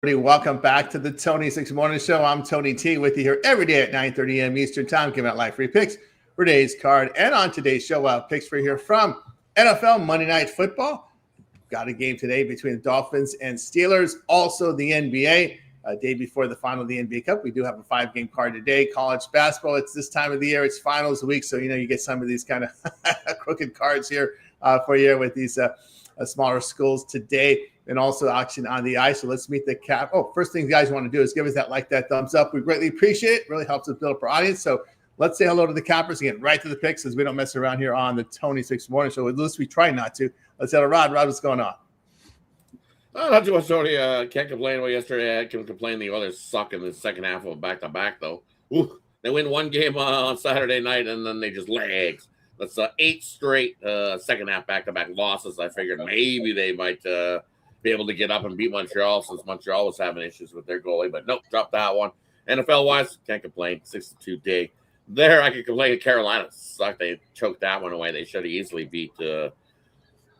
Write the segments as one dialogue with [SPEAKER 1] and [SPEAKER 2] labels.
[SPEAKER 1] Welcome back to the Tony Six Morning Show. I'm Tony T with you here every day at 9:30 a.m. Eastern Time, giving out live free picks for today's card. And on today's show, picks for here from NFL Monday Night Football. Got a game today between the Dolphins and Steelers. Also the NBA, day before the final of the NBA Cup. We do have a 5-game card today. College basketball, it's this time of the year. It's finals week, so you get some of these kind of crooked cards here for you with these smaller schools today. And also action on the ice. So let's meet the cap. Oh, first thing you guys want to do is give us that thumbs up. We greatly appreciate it. Really helps us build up our audience. So let's say hello to the cappers and get right to the picks, as we don't mess around here on the Tony Six Morning Show. At least we try not to. Let's have a Rod. Rod, what's going on?
[SPEAKER 2] Not too much, Tony. Can't complain about yesterday. I can complain the others suck in the second half of back-to-back, though. Ooh, they win one game on Saturday night, and then they just legs. That's 8 straight second half back-to-back losses. I figured maybe they might be able to get up and beat Montreal, since Montreal was having issues with their goalie. But nope, dropped that one. NFL-wise, can't complain. 62 day. There, I can complain. Carolina sucked. They choked that one away. They should have easily beat the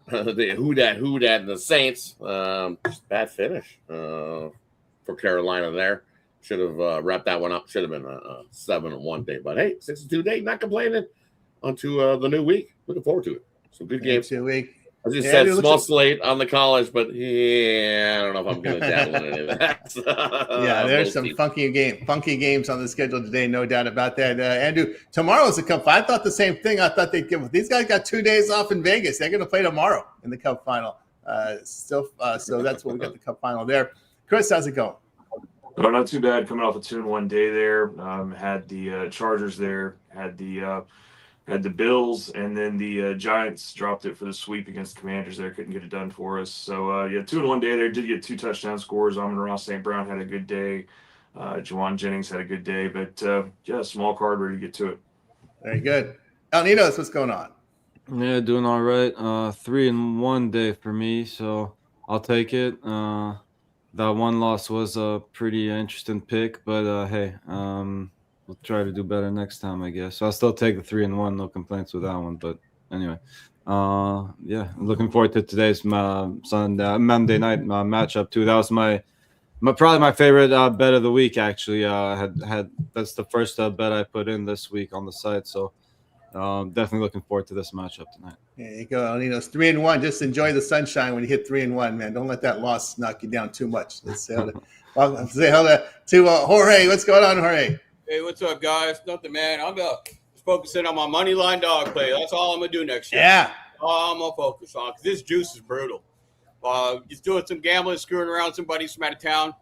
[SPEAKER 2] Who Dat and the Saints. Just bad finish for Carolina there. Should have wrapped that one up. Should have been a 7-1 day. But hey, 62 day, not complaining. On to the new week. Looking forward to it. Some good games.
[SPEAKER 1] 2 week.
[SPEAKER 2] As you said, small slate on the college, but I don't know if I'm going to dabble in any of that.
[SPEAKER 1] Yeah, there's some funky games on the schedule today, no doubt about that. Andrew, tomorrow's the Cup. I thought the same thing. I thought they'd give. These guys got 2 days off in Vegas. They're going to play tomorrow in the Cup final. So that's what we got the Cup final there. Chris, how's it going?
[SPEAKER 3] Oh, not too bad. Coming off a 2-1 day there. Had the Chargers there. Had the Bills, and then the Giants dropped it for the sweep against the Commanders there. Couldn't get it done for us. So, 2-1 day there. Did get 2 touchdown scores. Amon-Ra St. Brown had a good day. Juwan Jennings had a good day. But, small card, ready to get to it.
[SPEAKER 1] Very good. El Ninos, what's going on?
[SPEAKER 4] Yeah, doing all right. 3-1 day for me, so I'll take it. That one loss was a pretty interesting pick, but, hey, we'll try to do better next time, I guess. So I'll still take the 3-1. No complaints with that one. But anyway, looking forward to today's Monday night matchup too. That was probably my favorite bet of the week. Actually, that's the first bet I put in this week on the site. So definitely looking forward to this matchup tonight.
[SPEAKER 1] There you go, El Ninos. 3-1. Just enjoy the sunshine when you hit 3-1, man. Don't let that loss knock you down too much. Let's say hello to Jorge. What's going on, Jorge?
[SPEAKER 5] Hey, what's up, guys? Nothing, man. I'm just focusing on my money line dog play. That's all I'm going to do next year.
[SPEAKER 1] Yeah.
[SPEAKER 5] All I'm going to focus on, because this juice is brutal. Just doing some gambling, screwing around somebody from out of town.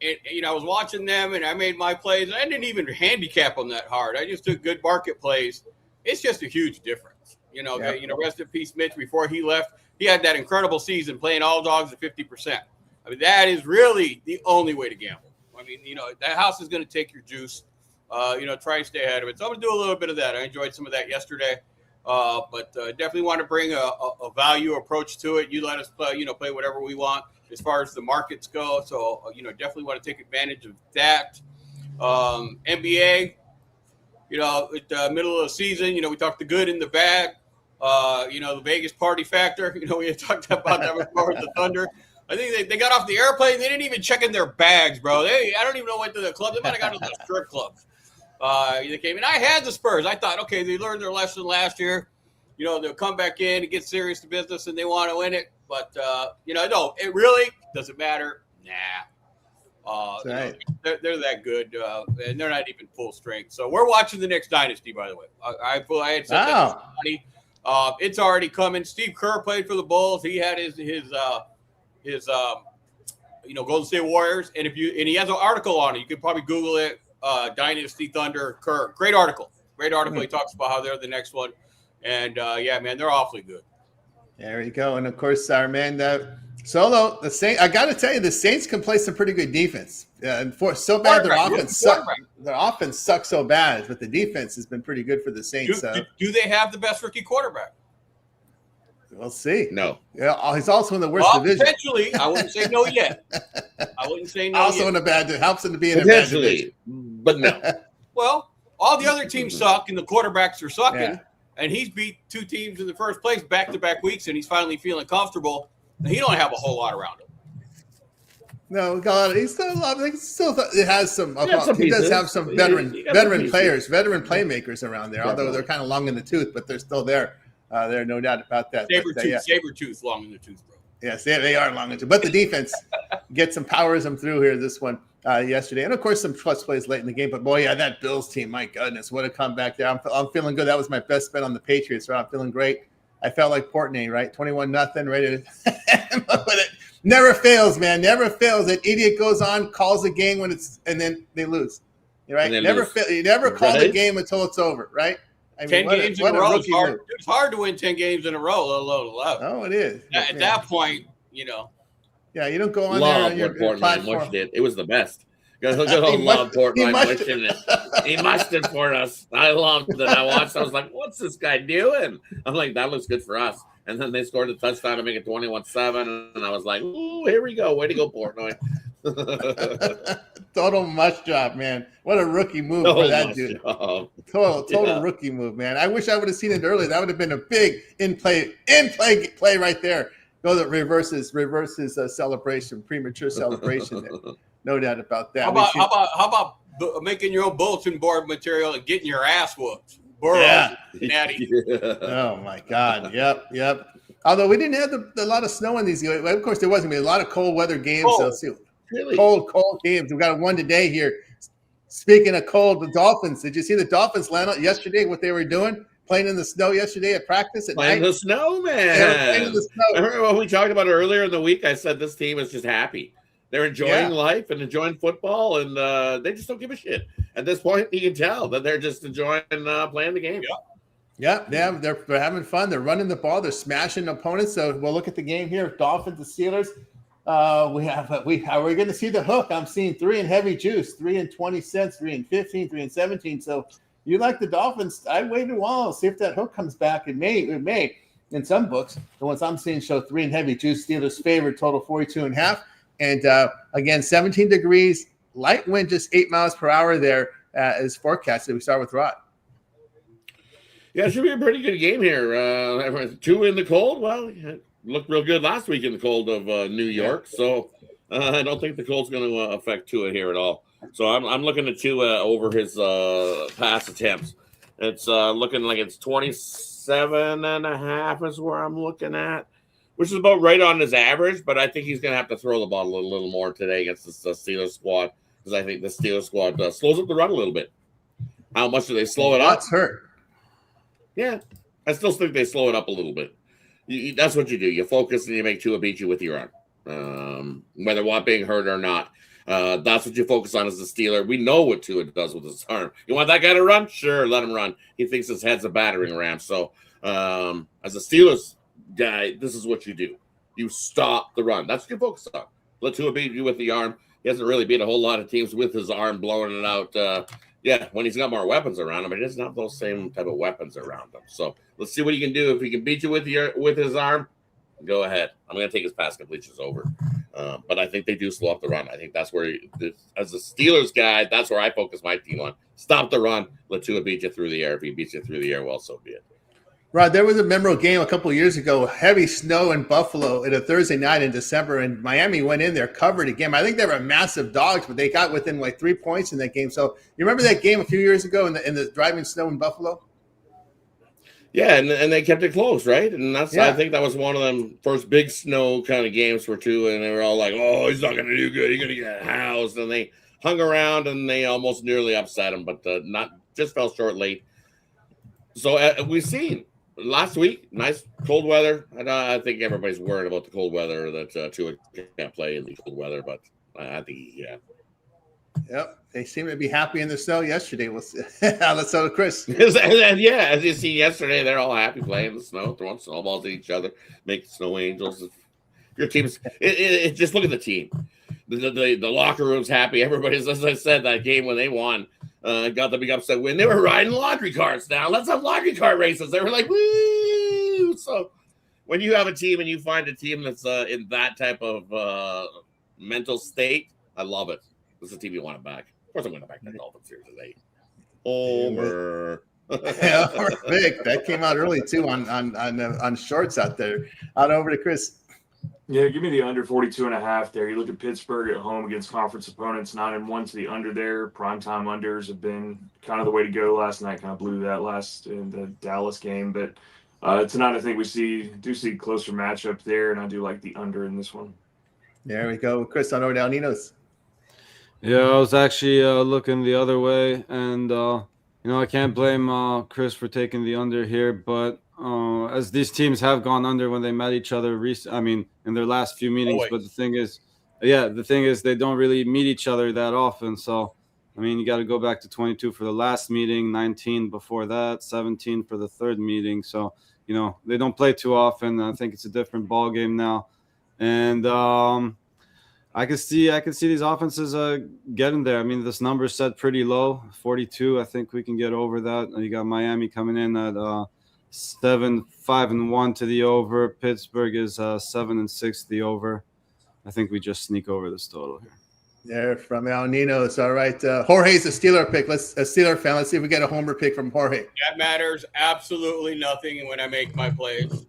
[SPEAKER 5] And, I was watching them, and I made my plays. I didn't even handicap them that hard. I just took good market plays. It's just a huge difference. Rest in peace, Mitch. Before he left, he had that incredible season playing all dogs at 50%. I mean, that is really the only way to gamble. I mean, that house is going to take your juice. Try to stay ahead of it. So I'm going to do a little bit of that. I enjoyed some of that yesterday, but definitely want to bring a value approach to it. You let us play whatever we want as far as the markets go. So, definitely want to take advantage of that. NBA, at the middle of the season, we talked the good and the bad. The Vegas party factor, we had talked about that before with the Thunder. I think they got off the airplane. They didn't even check in their bags, bro. I don't even know what to the club. They might have gone to the strip club. They came in. I had the Spurs. I thought, okay, they learned their lesson last year. They'll come back in and get serious to business, and they want to win it. But, no, it really doesn't matter. Nah.
[SPEAKER 1] Right.
[SPEAKER 5] They're that good, and they're not even full strength. So we're watching the next dynasty, by the way. I had said that money. It's already coming. Steve Kerr played for the Bulls. He had his Golden State Warriors, and he has an article on it. You could probably Google it. Dynasty Thunder Kerr. Great article. He talks about how they're the next one, and man, they're awfully good.
[SPEAKER 1] There you go. And of course, our man Solo, the Saints. I got to tell you, the Saints can play some pretty good defense. And so bad their offense sucks so bad, but the defense has been pretty good for the Saints.
[SPEAKER 5] Do they have the best rookie quarterback?
[SPEAKER 1] We'll see.
[SPEAKER 2] No.
[SPEAKER 1] Yeah, he's also in the worst division.
[SPEAKER 5] Potentially, I wouldn't say no yet.
[SPEAKER 1] Also in a bad division. Helps him to be in a bad division.
[SPEAKER 2] But no.
[SPEAKER 5] Well, all the other teams suck, and the quarterbacks are sucking. And he's beat 2 teams in the first place back-to-back weeks, and he's finally feeling comfortable. And he don't have a whole lot around him.
[SPEAKER 1] No, God, he's still. I think still. It has some.
[SPEAKER 2] He has some
[SPEAKER 1] He does
[SPEAKER 2] pieces.
[SPEAKER 1] have some
[SPEAKER 2] He
[SPEAKER 1] veteran
[SPEAKER 2] got some pieces.
[SPEAKER 1] players, veteran playmakers around there. Although
[SPEAKER 2] Definitely.
[SPEAKER 1] they're kind of long in the tooth, but they're still there. There, no doubt about that.
[SPEAKER 5] Saber tooth, long in the tooth, bro.
[SPEAKER 1] Yes, they are long in the tooth. But the defense gets some powers them through here. This one yesterday, and of course some clutch plays late in the game. But boy, yeah, that Bills team, my goodness, what a comeback there! I'm feeling good. That was my best bet on the Patriots. So I'm feeling great. I felt like Portnoy, right? 21-0, ready to. But it never fails, man. Never fails. That idiot goes on, calls the game when it's, and then they lose. Right? You never call the game until it's over, right? I mean,
[SPEAKER 5] 10 games in a row. It's hard to win 10 games in a row, let alone 11.
[SPEAKER 1] Oh, it is.
[SPEAKER 5] At that point, you
[SPEAKER 1] don't go on
[SPEAKER 2] love
[SPEAKER 1] there on your platform.
[SPEAKER 2] Mushed it. It was the best. Love Portnoy mushing it. He mushed it for us. I loved it. I watched. I was like, "What's this guy doing?" I'm like, "That looks good for us." And then they scored a touchdown to make it 21-7, and I was like, "Ooh, here we go! Way to go, Portnoy!"
[SPEAKER 1] Total mush job, man. What a rookie move for that dude. Total rookie move, man. I wish I would have seen it earlier. That would have been a big in play right there. Go that reverses celebration, premature celebration there. No doubt about that.
[SPEAKER 5] How about making your own bulletin board material and getting your ass whooped? Natty.
[SPEAKER 1] Oh my God. Yep. Although we didn't have a lot of snow in these. Of course, there wasn't. A lot of cold weather games.
[SPEAKER 2] Really?
[SPEAKER 1] Cold games. We've got one today here. Speaking of cold, the Dolphins. Did you see the Dolphins land out yesterday? What they were doing? Playing in the snow yesterday at practice at
[SPEAKER 2] playing
[SPEAKER 1] night.
[SPEAKER 2] The snow, man.
[SPEAKER 1] Playing in the snow.
[SPEAKER 2] I remember when we talked about it earlier in the week. I said this team is just happy. They're enjoying life and enjoying football, and they just don't give a shit. At this point, you can tell that they're just enjoying playing the game.
[SPEAKER 1] Yeah, they're having fun. They're running the ball. They're smashing opponents. So we'll look at the game here. Dolphins, the Steelers. We're going to see the hook. I'm seeing 3 in heavy juice, 3 and 20 cents, 3 and 15, 3 and 17. So you like the Dolphins? I waited a while. See if that hook comes back. It may. In some books, the ones I'm seeing show 3 in heavy juice. Steelers favorite, total 42.5. And again, 17 degrees, light wind, just 8 miles per hour there is forecasted. We start with Rod.
[SPEAKER 2] Yeah, it should be a pretty good game here. 2 in the cold. Well, it looked real good last week in the cold of New York. So I don't think the cold's going to affect Tua here at all. So I'm looking at Tua over his pass attempts. It's looking like it's 27.5 is where I'm looking at, which is about right on his average, but I think he's going to have to throw the ball a little more today against the Steelers squad, because I think the Steelers squad slows up the run a little bit. How much do they slow it up?
[SPEAKER 1] That's hurt.
[SPEAKER 2] Yeah, I still think they slow it up a little bit. That's what you do. You focus and you make Tua beat you with your arm, whether Watt being hurt or not. That's what you focus on as a Steeler. We know what Tua does with his arm. You want that guy to run? Sure, let him run. He thinks his head's a battering ram. So as a Steelers guy, this is what you do. You stop the run. That's what you focus on. Let Tua beat you with the arm. He hasn't really beat a whole lot of teams with his arm blowing it out. When he's got more weapons around him, but he doesn't have those same type of weapons around him. So let's see what he can do. If he can beat you with his arm, go ahead. I'm going to take his pass completions over. But I think they do slow up the run. I think that's where, as a Steelers guy, that's where I focus my team on. Stop the run. Let Tua beat you through the air. If he beats you through the air, well, so be it.
[SPEAKER 1] Rod, there was a memorable game a couple of years ago, heavy snow in Buffalo at a Thursday night in December, and Miami went in there, covered a game. I think they were massive dogs, but they got within like 3 points in that game. So you remember that game a few years ago in the driving snow in Buffalo? Yeah,
[SPEAKER 2] and they kept it close, right? And I think that was one of them first big snow kind of games for Tua, and they were all like, "Oh, he's not going to do good. He's going to get housed." And they hung around, and they almost nearly upset him, but just fell short late. So we've seen. Last week, nice cold weather. I think everybody's worried about the cold weather that Tua can't play in the cold weather, but I think
[SPEAKER 1] Yep, they seem to be happy in the snow yesterday. Let's go to Chris.
[SPEAKER 2] And as you see yesterday, they're all happy playing in the snow, throwing snowballs at each other, making snow angels. Your team's just look at the team. The locker room's happy. Everybody's, as I said, that game when they won. Got the big upset win. They were riding laundry carts now. Let's have laundry cart races. They were like, woo! So when you have a team and you find a team that's in that type of mental state, I love it. This is a team you want it back. Of course I'm going to back that Dolphins series today. Homer.
[SPEAKER 1] Vic, that came out early too on shorts out there. Out over to Chris.
[SPEAKER 3] Yeah, give me the under 42.5 there. You look at Pittsburgh at home against conference opponents, 9-1 to the under there. Primetime unders have been kind of the way to go last night. Kind of blew that last in the Dallas game. But tonight, I think we see closer matchup there, and I do like the under in this one.
[SPEAKER 1] There we go. Chris on Ordell Ninos.
[SPEAKER 4] Yeah, I was actually looking the other way, and I can't blame Chris for taking the under here. But as these teams have gone under when they met each other, in their last few meetings. But the thing is, they don't really meet each other that often. So, you got to go back to 22 for the last meeting, 19 before that, 17 for the third meeting. So, they don't play too often. I think it's a different ball game now, and I can see these offenses getting there. This number is set pretty low, 42. I think we can get over that. You got Miami coming in at 7-5-1 to the over. Pittsburgh is 7-6 the over. I think we just sneak over this total here.
[SPEAKER 1] There from Al Ninos. All right, Jorge's a Steeler pick. A Steeler fan. Let's see if we get a homer pick from Jorge.
[SPEAKER 5] That matters absolutely nothing when I make my plays.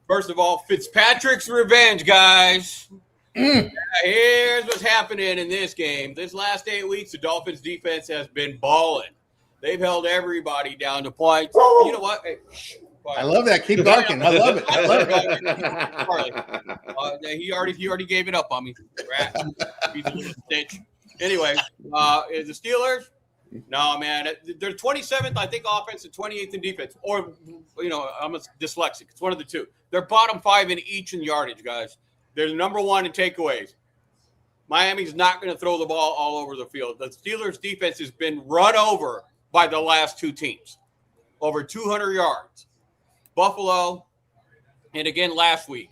[SPEAKER 5] First of all, Fitzpatrick's revenge, guys. Here's what's happening in this game. This last 8 weeks, the Dolphins' defense has been balling. They've held everybody down to points. You know what? Hey,
[SPEAKER 1] I love that. Keep barking. I love it.
[SPEAKER 5] He already gave it up on me. Rat. He's a little stitch. Anyway, the Steelers. No, man. They're 27th, I think, offense and 28th in defense. Or, I'm dyslexic. It's one of the two. They're bottom 5 in each in yardage, guys. They're number 1 in takeaways. Miami's not going to throw the ball all over the field. The Steelers' defense has been run over by the last two teams. Over 200 yards. Buffalo, and again last week.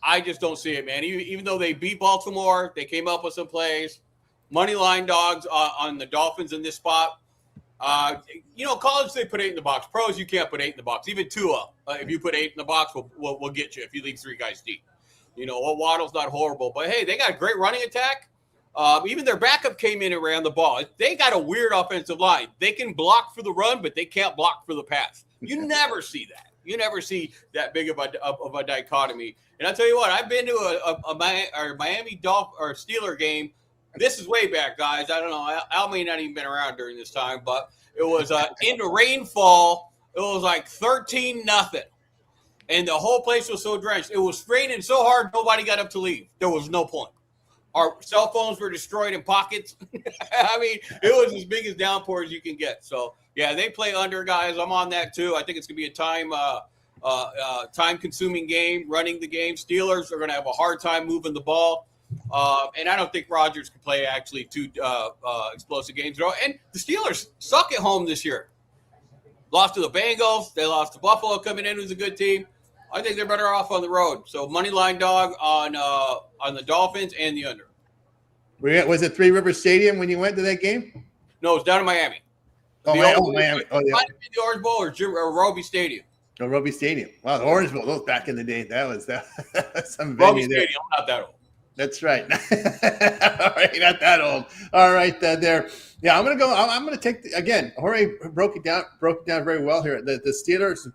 [SPEAKER 5] I just don't see it, man. Even though they beat Baltimore, they came up with some plays. Money line dogs on the Dolphins in this spot. College, they put 8 in the box. Pros, you can't put 8 in the box. Even Tua, if you put 8 in the box, we'll get you if you leave 3 guys deep. Waddle's not horrible, but hey, they got a great running attack. Even their backup came in and ran the ball. They got a weird offensive line. They can block for the run, but they can't block for the pass. You never see that. You never see that big of a dichotomy. And I'll tell you what, I've been to a Miami Dolphin or Steeler game. This is way back, guys. I don't know. Al may not even been around during this time, but it was in the rainfall. It was like 13-0. And the whole place was so drenched. It was raining so hard, nobody got up to leave. There was no point. Our cell phones were destroyed in pockets. It was as big as downpour as you can get. So, yeah, they play under, guys. I'm on that, too. I think it's going to be a time-consuming game, running the game. Steelers are going to have a hard time moving the ball. And I don't think Rodgers can play, actually, 2 explosive games in a row. And the Steelers suck at home this year. Lost to the Bengals. They lost to Buffalo coming in, who's a good team. I think they're better off on the road. So money line dog on the Dolphins and the under.
[SPEAKER 1] Was it Three River Stadium when you went to that game?
[SPEAKER 5] No, it's down in Miami.
[SPEAKER 1] Miami. Oh, yeah.
[SPEAKER 5] The Orange Bowl or Roby Stadium.
[SPEAKER 1] No, Roby Stadium. Wow, the Orange Bowl. Those back in the day. That was some
[SPEAKER 5] Roby
[SPEAKER 1] venue there.
[SPEAKER 5] Stadium. I'm not that old.
[SPEAKER 1] That's right. All right, not that old. All right, there. Yeah, I'm gonna take again. Jorge broke it down very well here. The Steelers'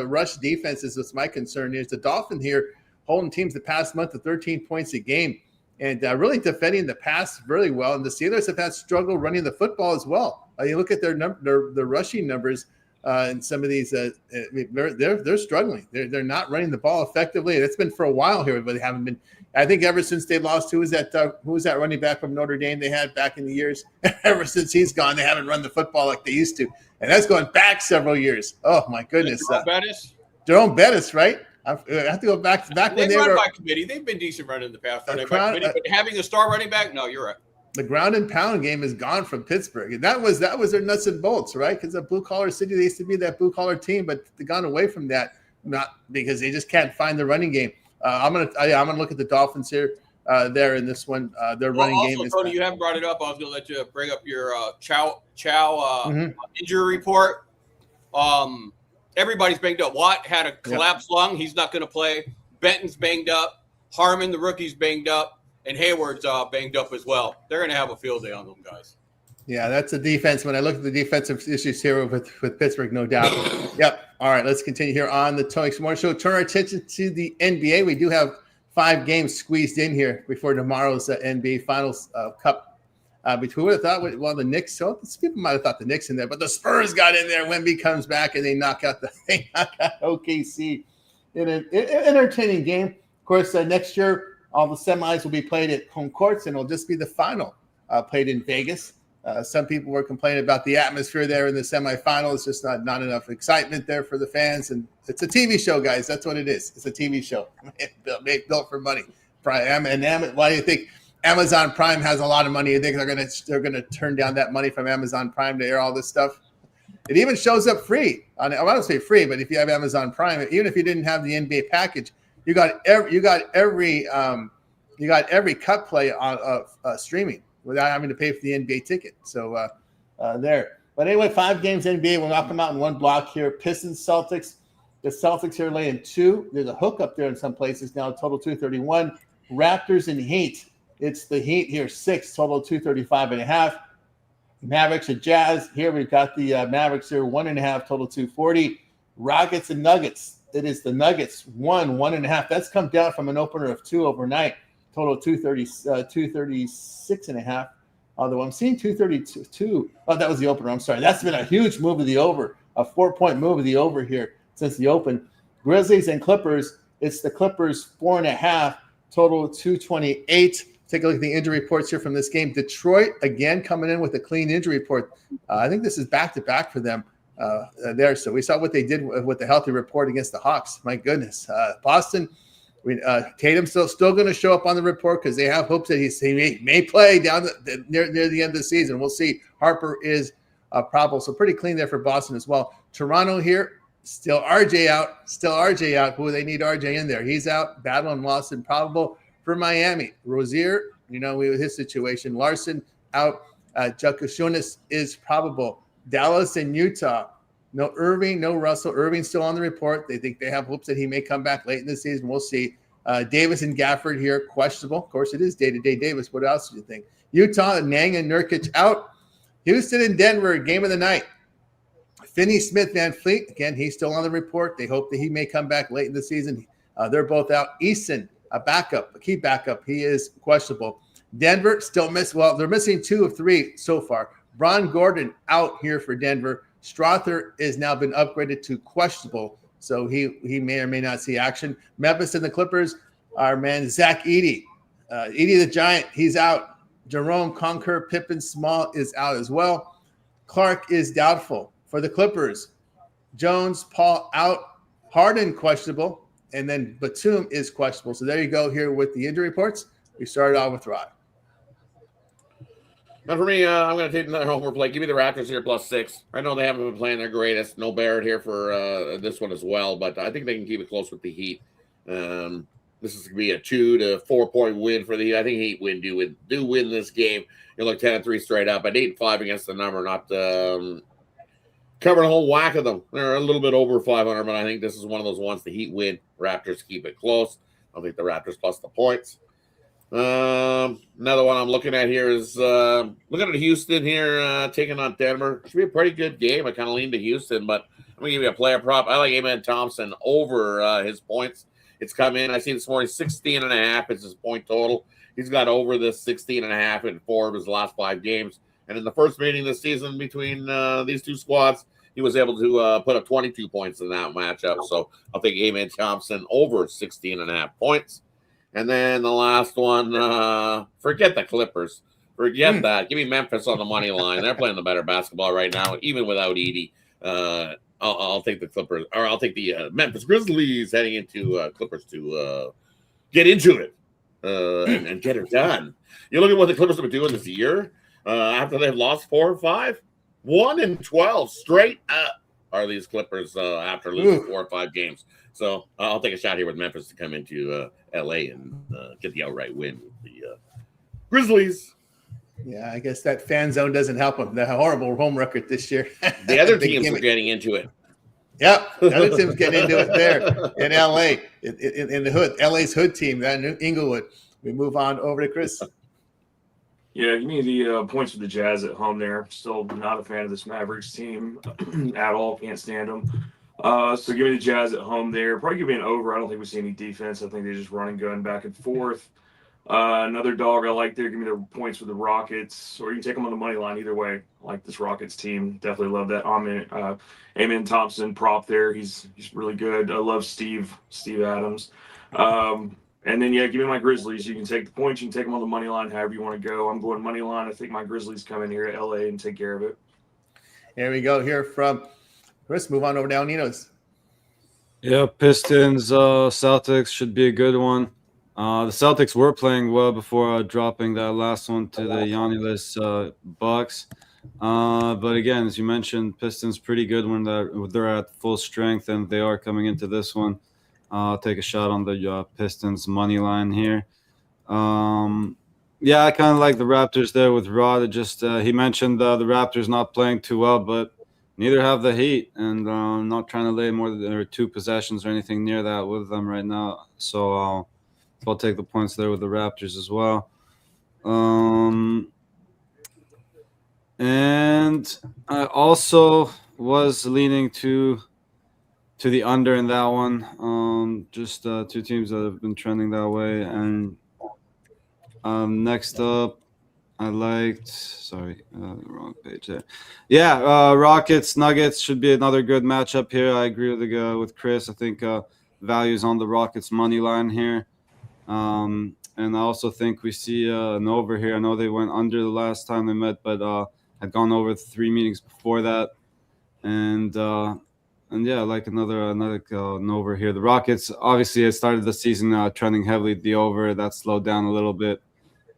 [SPEAKER 1] rush defense is what's my concern. Is the Dolphins here holding teams the past month to 13 points a game and really defending the pass really well. And the Steelers have had struggle running the football as well. You look at their rushing numbers. And some of these, they're struggling. They're not running the ball effectively. And it's been for a while here, but they haven't been. I think ever since they lost, who was that running back from Notre Dame they had back in the years? Ever since he's gone, they haven't run the football like they used to, and that's going back several years. Oh my goodness, Jerome Bettis, right? I have to go back when they were
[SPEAKER 5] by committee. They've been decent running in the past. But having a star running back, no, you're right.
[SPEAKER 1] The ground and pound game is gone from Pittsburgh. And that was their nuts and bolts, right? Because the blue collar city, they used to be that blue collar team, but they've gone away from that, not because they just can't find the running game. I'm gonna look at the Dolphins here, there in this one. Their running game is.
[SPEAKER 5] Tony, you haven't brought it up. I was gonna let you bring up your Chow injury report. Everybody's banged up. Watt had a collapsed lung. He's not going to play. Benton's banged up. Harmon, the rookie's banged up. And Hayward's banged up as well. They're going to have a field day on them guys.
[SPEAKER 1] Yeah, that's the defense. When I look at the defensive issues here with Pittsburgh, no doubt. Yep. All right, let's continue here on the Tony Morning Show. Turn our attention to the NBA. We do have 5 games squeezed in here before tomorrow's NBA Finals Cup. Who would have thought? Well, the Knicks. So people might have thought the Knicks in there, but the Spurs got in there. Wemby comes back and they knock out OKC in an entertaining game. Of course, next year all the semis will be played at home courts, and it'll just be the final played in Vegas. Some people were complaining about the atmosphere there in the semifinals. Just not enough excitement there for the fans. And it's a TV show, guys. That's what it is. It's a TV show built for money. Prime and why do you think Amazon Prime has a lot of money? You think they're gonna turn down that money from Amazon Prime to air all this stuff? It even shows up free. I don't say free, but if you have Amazon Prime, even if you didn't have the NBA package, you got every cut play on streaming without having to pay for the NBA ticket. So there. But anyway, 5 games NBA. We'll knock them out in one block here. Pistons, Celtics. The Celtics here laying 2. There's a hook up there in some places now. Total 231. Raptors and Heat. It's the Heat here 6. Total 235.5. Mavericks and Jazz. Here we've got the Mavericks here 1.5. Total 240. Rockets and Nuggets. It is the Nuggets 1.5. That's come down from an opener of 2 overnight. Total 236.5. Although I'm seeing 232. Oh, that was the opener. I'm sorry. That's been a huge move of the over, a 4-point move of the over here since the open. Grizzlies and Clippers. It's the Clippers 4.5. Total 228. Take a look at the injury reports here from this game. Detroit again coming in with a clean injury report. I think this is back-to-back for them there. So we saw what they did with the healthy report against the Hawks. My goodness. Boston. Tatum's still going to show up on the report because they have hopes that he may play down near the end of the season. We'll see. Harper is probable, so pretty clean there for Boston as well. Toronto here, still RJ out. Who they need RJ in there? He's out. Battle and Lawson probable for Miami. Rozier, with his situation. Larson out. Jakushonis is probable. Dallas and Utah. No Irving, no Russell. Irving's still on the report. They think they have hopes that he may come back late in the season. We'll see. Davis and Gafford here, questionable. Of course, it is day-to-day Davis. What else do you think? Utah, Nang and Nurkic out. Houston and Denver, game of the night. Finney Smith Van Fleet, again, he's still on the report. They hope that he may come back late in the season. They're both out. Easton, a key backup. He is questionable. Denver still they're missing 2 of 3 so far. Bron Gordon out here for Denver. Strother is now been upgraded to questionable, so he may or may not see action. Memphis and the Clippers, our man Zach Edey. Edey the Giant, he's out. Jerome, Conker, Pippen, Small is out as well. Clark is doubtful for the Clippers. Jones, Paul out. Harden questionable, and then Batum is questionable. So there you go here with the injury reports. We started off with Rod.
[SPEAKER 2] And for me, I'm going to take another homer play. Give me the Raptors here +6. I know they haven't been playing their greatest. No Barrett here for this one as well, but I think they can keep it close with the Heat. This is going to be a 2 to 4 point win for the Heat. I think Heat do win this game. You look 10-3 straight up, at 8-5 against the number, not covering a whole whack of them. They're a little bit over 500, but I think this is one of those ones the Heat win. Raptors keep it close. I'll take the Raptors plus the points. Another one I'm looking at here is looking at Houston here taking on Denver. Should be a pretty good game. I kind of lean to Houston, but I'm gonna give you a player prop. I like Amen Thompson over his points. It's come in. I see this morning 16.5 is his point total. He's got over this 16.5 in 4 of his last 5 games. And in the first meeting this season between these two squads, he was able to put up 22 points in that matchup. So I'll take Amen Thompson over 16.5 points. And then the last one, forget the Clippers. Forget that. Give me Memphis on the money line. They're playing the better basketball right now, even without Edey. I'll take the Clippers, or I'll take the Memphis Grizzlies heading into Clippers to get into it and get it done. You look at what the Clippers have been doing this year after they've lost 4 or 5, 1-12 straight up are these Clippers after losing 4 or 5 games. So I'll take a shot here with Memphis to come into LA and get the outright win with the Grizzlies.
[SPEAKER 1] Yeah, I guess that fan zone doesn't help them. The horrible home record this year.
[SPEAKER 2] The other teams are getting into it.
[SPEAKER 1] Yep, the other teams getting into it there in LA, in the hood. LA's hood team, that Inglewood. We move on over to Chris.
[SPEAKER 3] Yeah, give me the points for the Jazz at home there. Still not a fan of this Mavericks team at all. Can't stand them. So give me the Jazz at home there. Probably give me an over. I don't think we see any defense. I think they just run and gun back and forth. Another dog I like there. Give me the points with the Rockets, or you can take them on the money line. Either way, I like this Rockets team. Definitely love that. Amen Thompson prop there. He's really good. I love Steve Adams. And then give me my Grizzlies. You can take the points. You can take them on the money line. However you want to go. I'm going money line. I think my Grizzlies come in here to LA and take care of it.
[SPEAKER 1] Here we go. Here from Chris. Move on over down Nino's.
[SPEAKER 4] Yeah, Pistons, Celtics should be a good one. The Celtics were playing well before dropping that last one to the Giannis Bucks. But again, as you mentioned, Pistons pretty good when they're at full strength, and they are coming into this one. I'll take a shot on the Pistons money line here. Yeah, I kind of like the Raptors there with Rod. He mentioned the Raptors not playing too well, but neither have the Heat, and I'm not trying to lay more than 2 possessions or anything near that with them right now. So I'll take the points there with the Raptors as well. And I also was leaning to the under in that one. Just 2 teams that have been trending that way. And next up, I liked wrong page there. Yeah, Rockets Nuggets should be another good matchup here. I agree with Chris. I think values on the Rockets money line here. And I also think we see an over here. I know they went under the last time they met, but had gone over 3 meetings before that. And yeah, I like another an over here. The Rockets, obviously, it started the season trending heavily the over. That slowed down a little bit.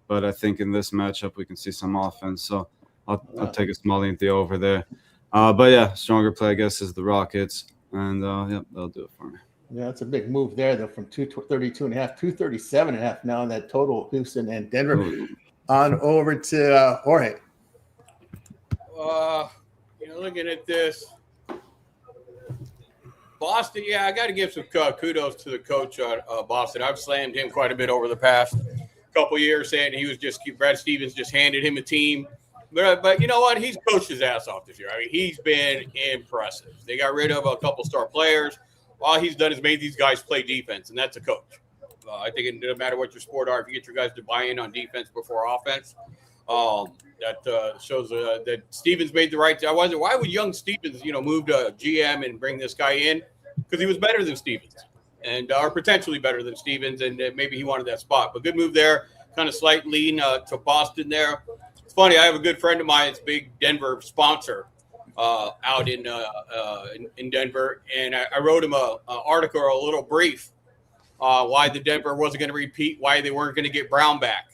[SPEAKER 4] But I think in this matchup, we can see some offense. So I'll take a small lean at the over there. But yeah, stronger play, I guess, is the Rockets. And yeah, that'll do it for me.
[SPEAKER 1] Yeah, that's a big move there, though, from 232.5, 237.5 now in that total Houston and Denver.
[SPEAKER 4] Ooh.
[SPEAKER 1] On over to Jorge.
[SPEAKER 5] Looking at this, Boston, I got to give some kudos to the coach on Boston. I've slammed him quite a bit over the past couple years, saying Brad Stevens just handed him a team. But you know what? He's coached his ass off this year. I mean, he's been impressive. They got rid of a couple star players. All he's done is made these guys play defense, and that's a coach. I think it doesn't matter what your sport are. If you get your guys to buy in on defense before offense, that shows that Stevens made the right. Why would young Stevens, move to GM and bring this guy in? Because he was better than Stevens, and are potentially better than Stevens, and maybe he wanted that spot. But good move there. Kind of slight lean to Boston there. It's funny. I have a good friend of mine. It's a big Denver sponsor out in Denver, and I wrote him a article, a little brief, why the Denver wasn't going to repeat, why they weren't going to get Brown back.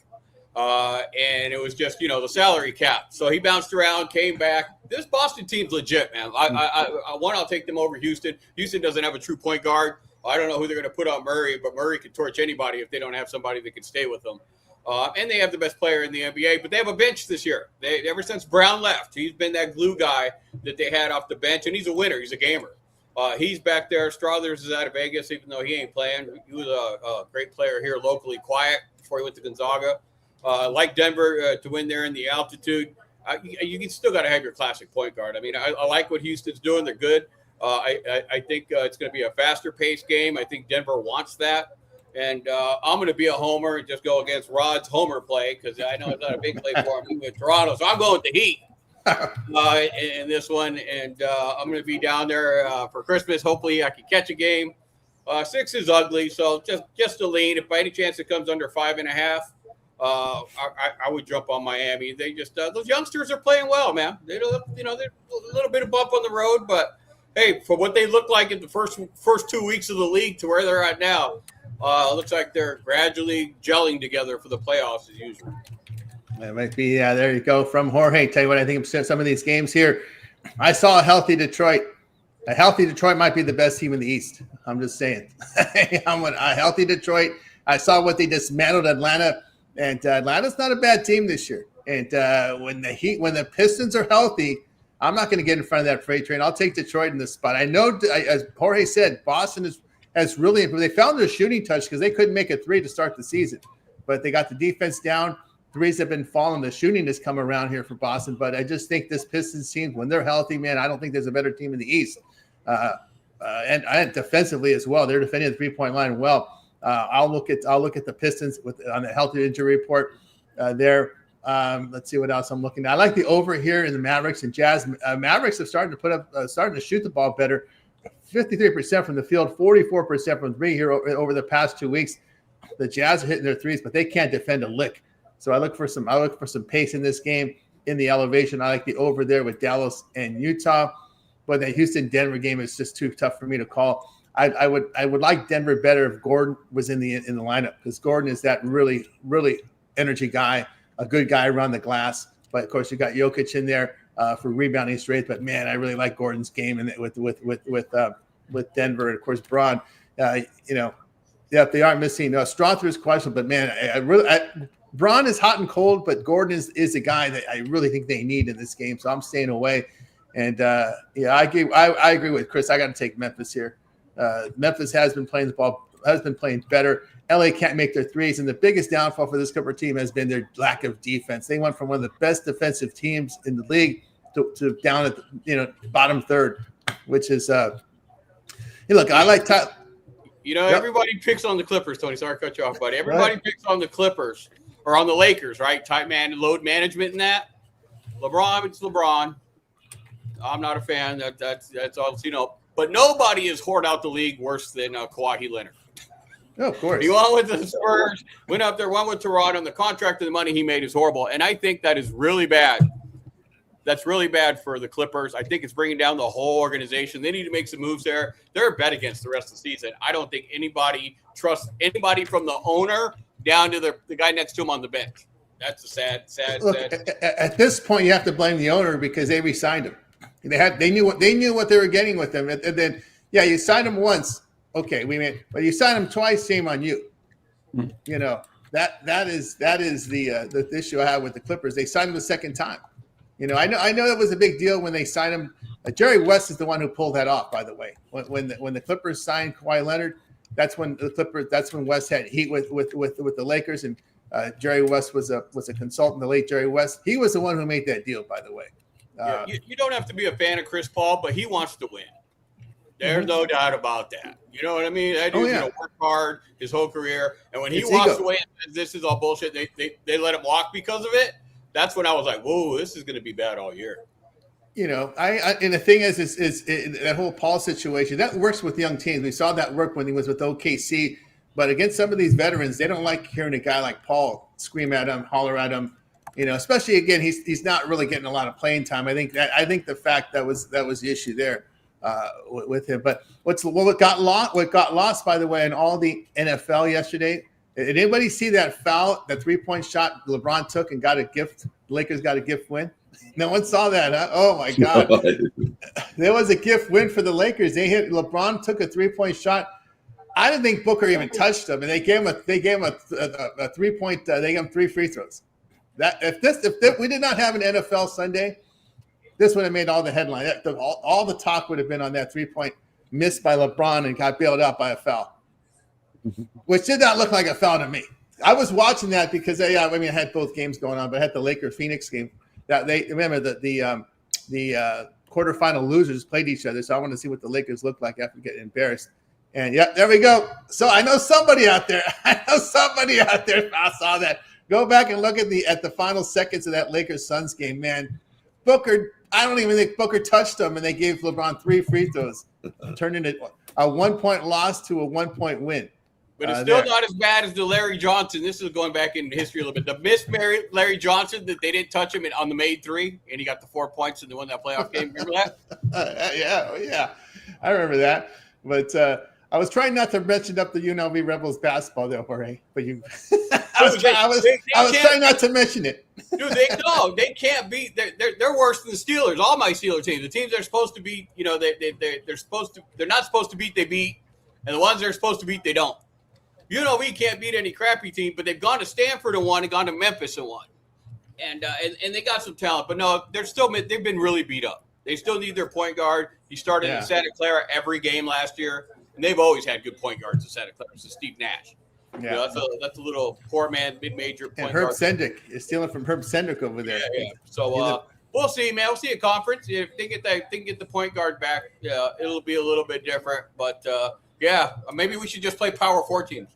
[SPEAKER 5] And it was just, the salary cap. So he bounced around, came back. This Boston team's legit, man. I'll take them over Houston. Houston doesn't have a true point guard. I don't know who they're going to put on Murray, but Murray can torch anybody if they don't have somebody that can stay with them. And they have the best player in the NBA, but they have a bench this year. Ever since Brown left, he's been that glue guy that they had off the bench, and he's a winner. He's a gamer. He's back there. Struthers is out of Vegas, even though he ain't playing. He was a great player here locally, quiet before he went to Gonzaga. Like Denver to win there in the altitude. You still got to have your classic point guard. I mean, I like what Houston's doing. They're good. I think it's going to be a faster paced game. I think Denver wants that. And I'm going to be a homer and just go against Rod's homer play because I know it's not a big play for him. He's with Toronto. So I'm going with the Heat in this one. And I'm going to be down there for Christmas. Hopefully I can catch a game. 6 is ugly. So just a lean. If by any chance it comes under 5.5, I would jump on Miami. They just those youngsters are playing well, man. They're a little bit of bump on the road, but hey, for what they look like in the first 2 weeks of the league to where they're at now, looks like they're gradually gelling together for the playoffs as usual.
[SPEAKER 1] That might be, there you go from Jorge. Tell you what, I think of some of these games here. I saw a healthy Detroit. A healthy Detroit might be the best team in the East. I'm just saying. A healthy Detroit. I saw what they dismantled Atlanta. And Atlanta's not a bad team this year. And when the Pistons are healthy, I'm not going to get in front of that freight train. I'll take Detroit in this spot. I know, as Jorge said, Boston has really improved. They found their shooting touch because they couldn't make a 3 to start the season. But they got the defense down. Threes have been falling. The shooting has come around here for Boston. But I just think this Pistons team, when they're healthy, man, I don't think there's a better team in the East. and defensively as well. They're defending the 3-point line well. I'll look at the Pistons on the healthy injury report there. Let's see what else I'm looking at. I like the over here in the Mavericks and Jazz. Mavericks have started to shoot the ball better. 53% from the field, 44% from three here over the past 2 weeks. The Jazz are hitting their threes, but they can't defend a lick. So I look for some pace in this game in the elevation. I like the over there with Dallas and Utah, but the Houston-Denver game is just too tough for me to call. I would like Denver better if Gordon was in the lineup, because Gordon is that really, really energy guy, a good guy around the glass. But of course, you got Jokic in there for rebounding straight. But man, I really like Gordon's game and with Denver, and of course Braun. If they aren't missing Strother is questionable, but man, Braun is hot and cold, but Gordon is a guy that I really think they need in this game. So I'm staying away. And I agree with Chris. I got to take Memphis here. Memphis has been playing better. LA can't make their threes, and the biggest downfall for this Clipper team has been their lack of defense. They went from one of the best defensive teams in the league to down at the bottom third, which is look. I like Tyler.
[SPEAKER 5] Everybody picks on the Clippers, Tony. Sorry to cut you off, buddy. Everybody picks on the Clippers or on the Lakers, right? Tight man, load management and that. LeBron, it's LeBron. I'm not a fan. That's all. But nobody has hoarded out the league worse than Kawhi Leonard.
[SPEAKER 1] Oh, of course.
[SPEAKER 5] He won with the Spurs, went up there, won with Toronto, and the contract and the money he made is horrible. And I think that is really bad. That's really bad for the Clippers. I think it's bringing down the whole organization. They need to make some moves there. They're a bet against the rest of the season. I don't think anybody trusts anybody from the owner down to the guy next to him on the bench. That's a sad.
[SPEAKER 1] Look, at this point, you have to blame the owner because they re-signed him. They knew what they were getting with him, and then you signed him once, okay, but you signed him twice. Shame on you. That is the issue I have with the Clippers. They signed him the second time. I know that was a big deal when they signed him. Jerry West is the one who pulled that off, by the way. When the Clippers signed Kawhi Leonard, that's when West had heat with the Lakers, and Jerry West was a consultant. The late Jerry West, he was the one who made that deal, by the way.
[SPEAKER 5] You don't have to be a fan of Chris Paul, but he wants to win. There's no doubt about that. You know what I mean? That dude's gonna work hard his whole career, and when he walks away and says this is all bullshit, they let him walk because of it. That's when I was like, whoa, this is going to be bad all year.
[SPEAKER 1] And the thing is that whole Paul situation, that works with young teams. We saw that work when he was with OKC, but against some of these veterans, they don't like hearing a guy like Paul scream at him, holler at him. Especially again, he's not really getting a lot of playing time. I think the fact that was the issue there with him. But what got lost, by the way, in all the NFL yesterday. Did anybody see that foul, that 3-point shot LeBron took and got a gift? The Lakers got a gift win. No one saw that, huh? Oh my God! There was a gift win for the Lakers. LeBron took a 3-point shot. I didn't think Booker even touched him, and they gave him a 3-point. They gave him 3 free throws. If we did not have an NFL Sunday, this would have made all the headline. All the talk would have been on that 3-point miss by LeBron and got bailed out by a foul, which did not look like a foul to me. I was watching that because I had both games going on, but I had the Laker-Phoenix game. That they remember the quarterfinal losers played each other, so I want to see what the Lakers look like after getting embarrassed. And there we go. So I know somebody out there. I saw that. Go back and look at the final seconds of that Lakers-Suns game, man. Booker, I don't even think Booker touched him, and they gave LeBron 3 free throws, turned into a 1-point loss to a 1-point win.
[SPEAKER 5] But it's still not as bad as the Larry Johnson. This is going back in history a little bit. The miss Larry Johnson that they didn't touch him on the made 3, and he got the 4 points and won that playoff game. Remember that?
[SPEAKER 1] Yeah, I remember that. But I was trying not to mention up the UNLV Rebels basketball there, Jorge. But I was trying not to mention it.
[SPEAKER 5] Dude, they can't beat. They're worse than the Steelers. All my Steelers teams, the teams they're supposed to beat, they're not supposed to beat. They beat, and the ones they're supposed to beat, they don't. UNLV can't beat any crappy team, but they've gone to Stanford and won, and gone to Memphis and won, and they got some talent. But no, they've been really beat up. They still need their point guard. He started in Santa Clara every game last year, and they've always had good point guards in Santa Clara. So Steve Nash. Yeah, that's a little poor man, mid-major point
[SPEAKER 1] and Herb
[SPEAKER 5] guard.
[SPEAKER 1] Sendek is stealing from Herb Sendek over there.
[SPEAKER 5] Yeah. So we'll see, man. We'll see at conference. If they get the point guard back, yeah, it'll be a little bit different. But yeah, maybe we should just play Power 4 teams.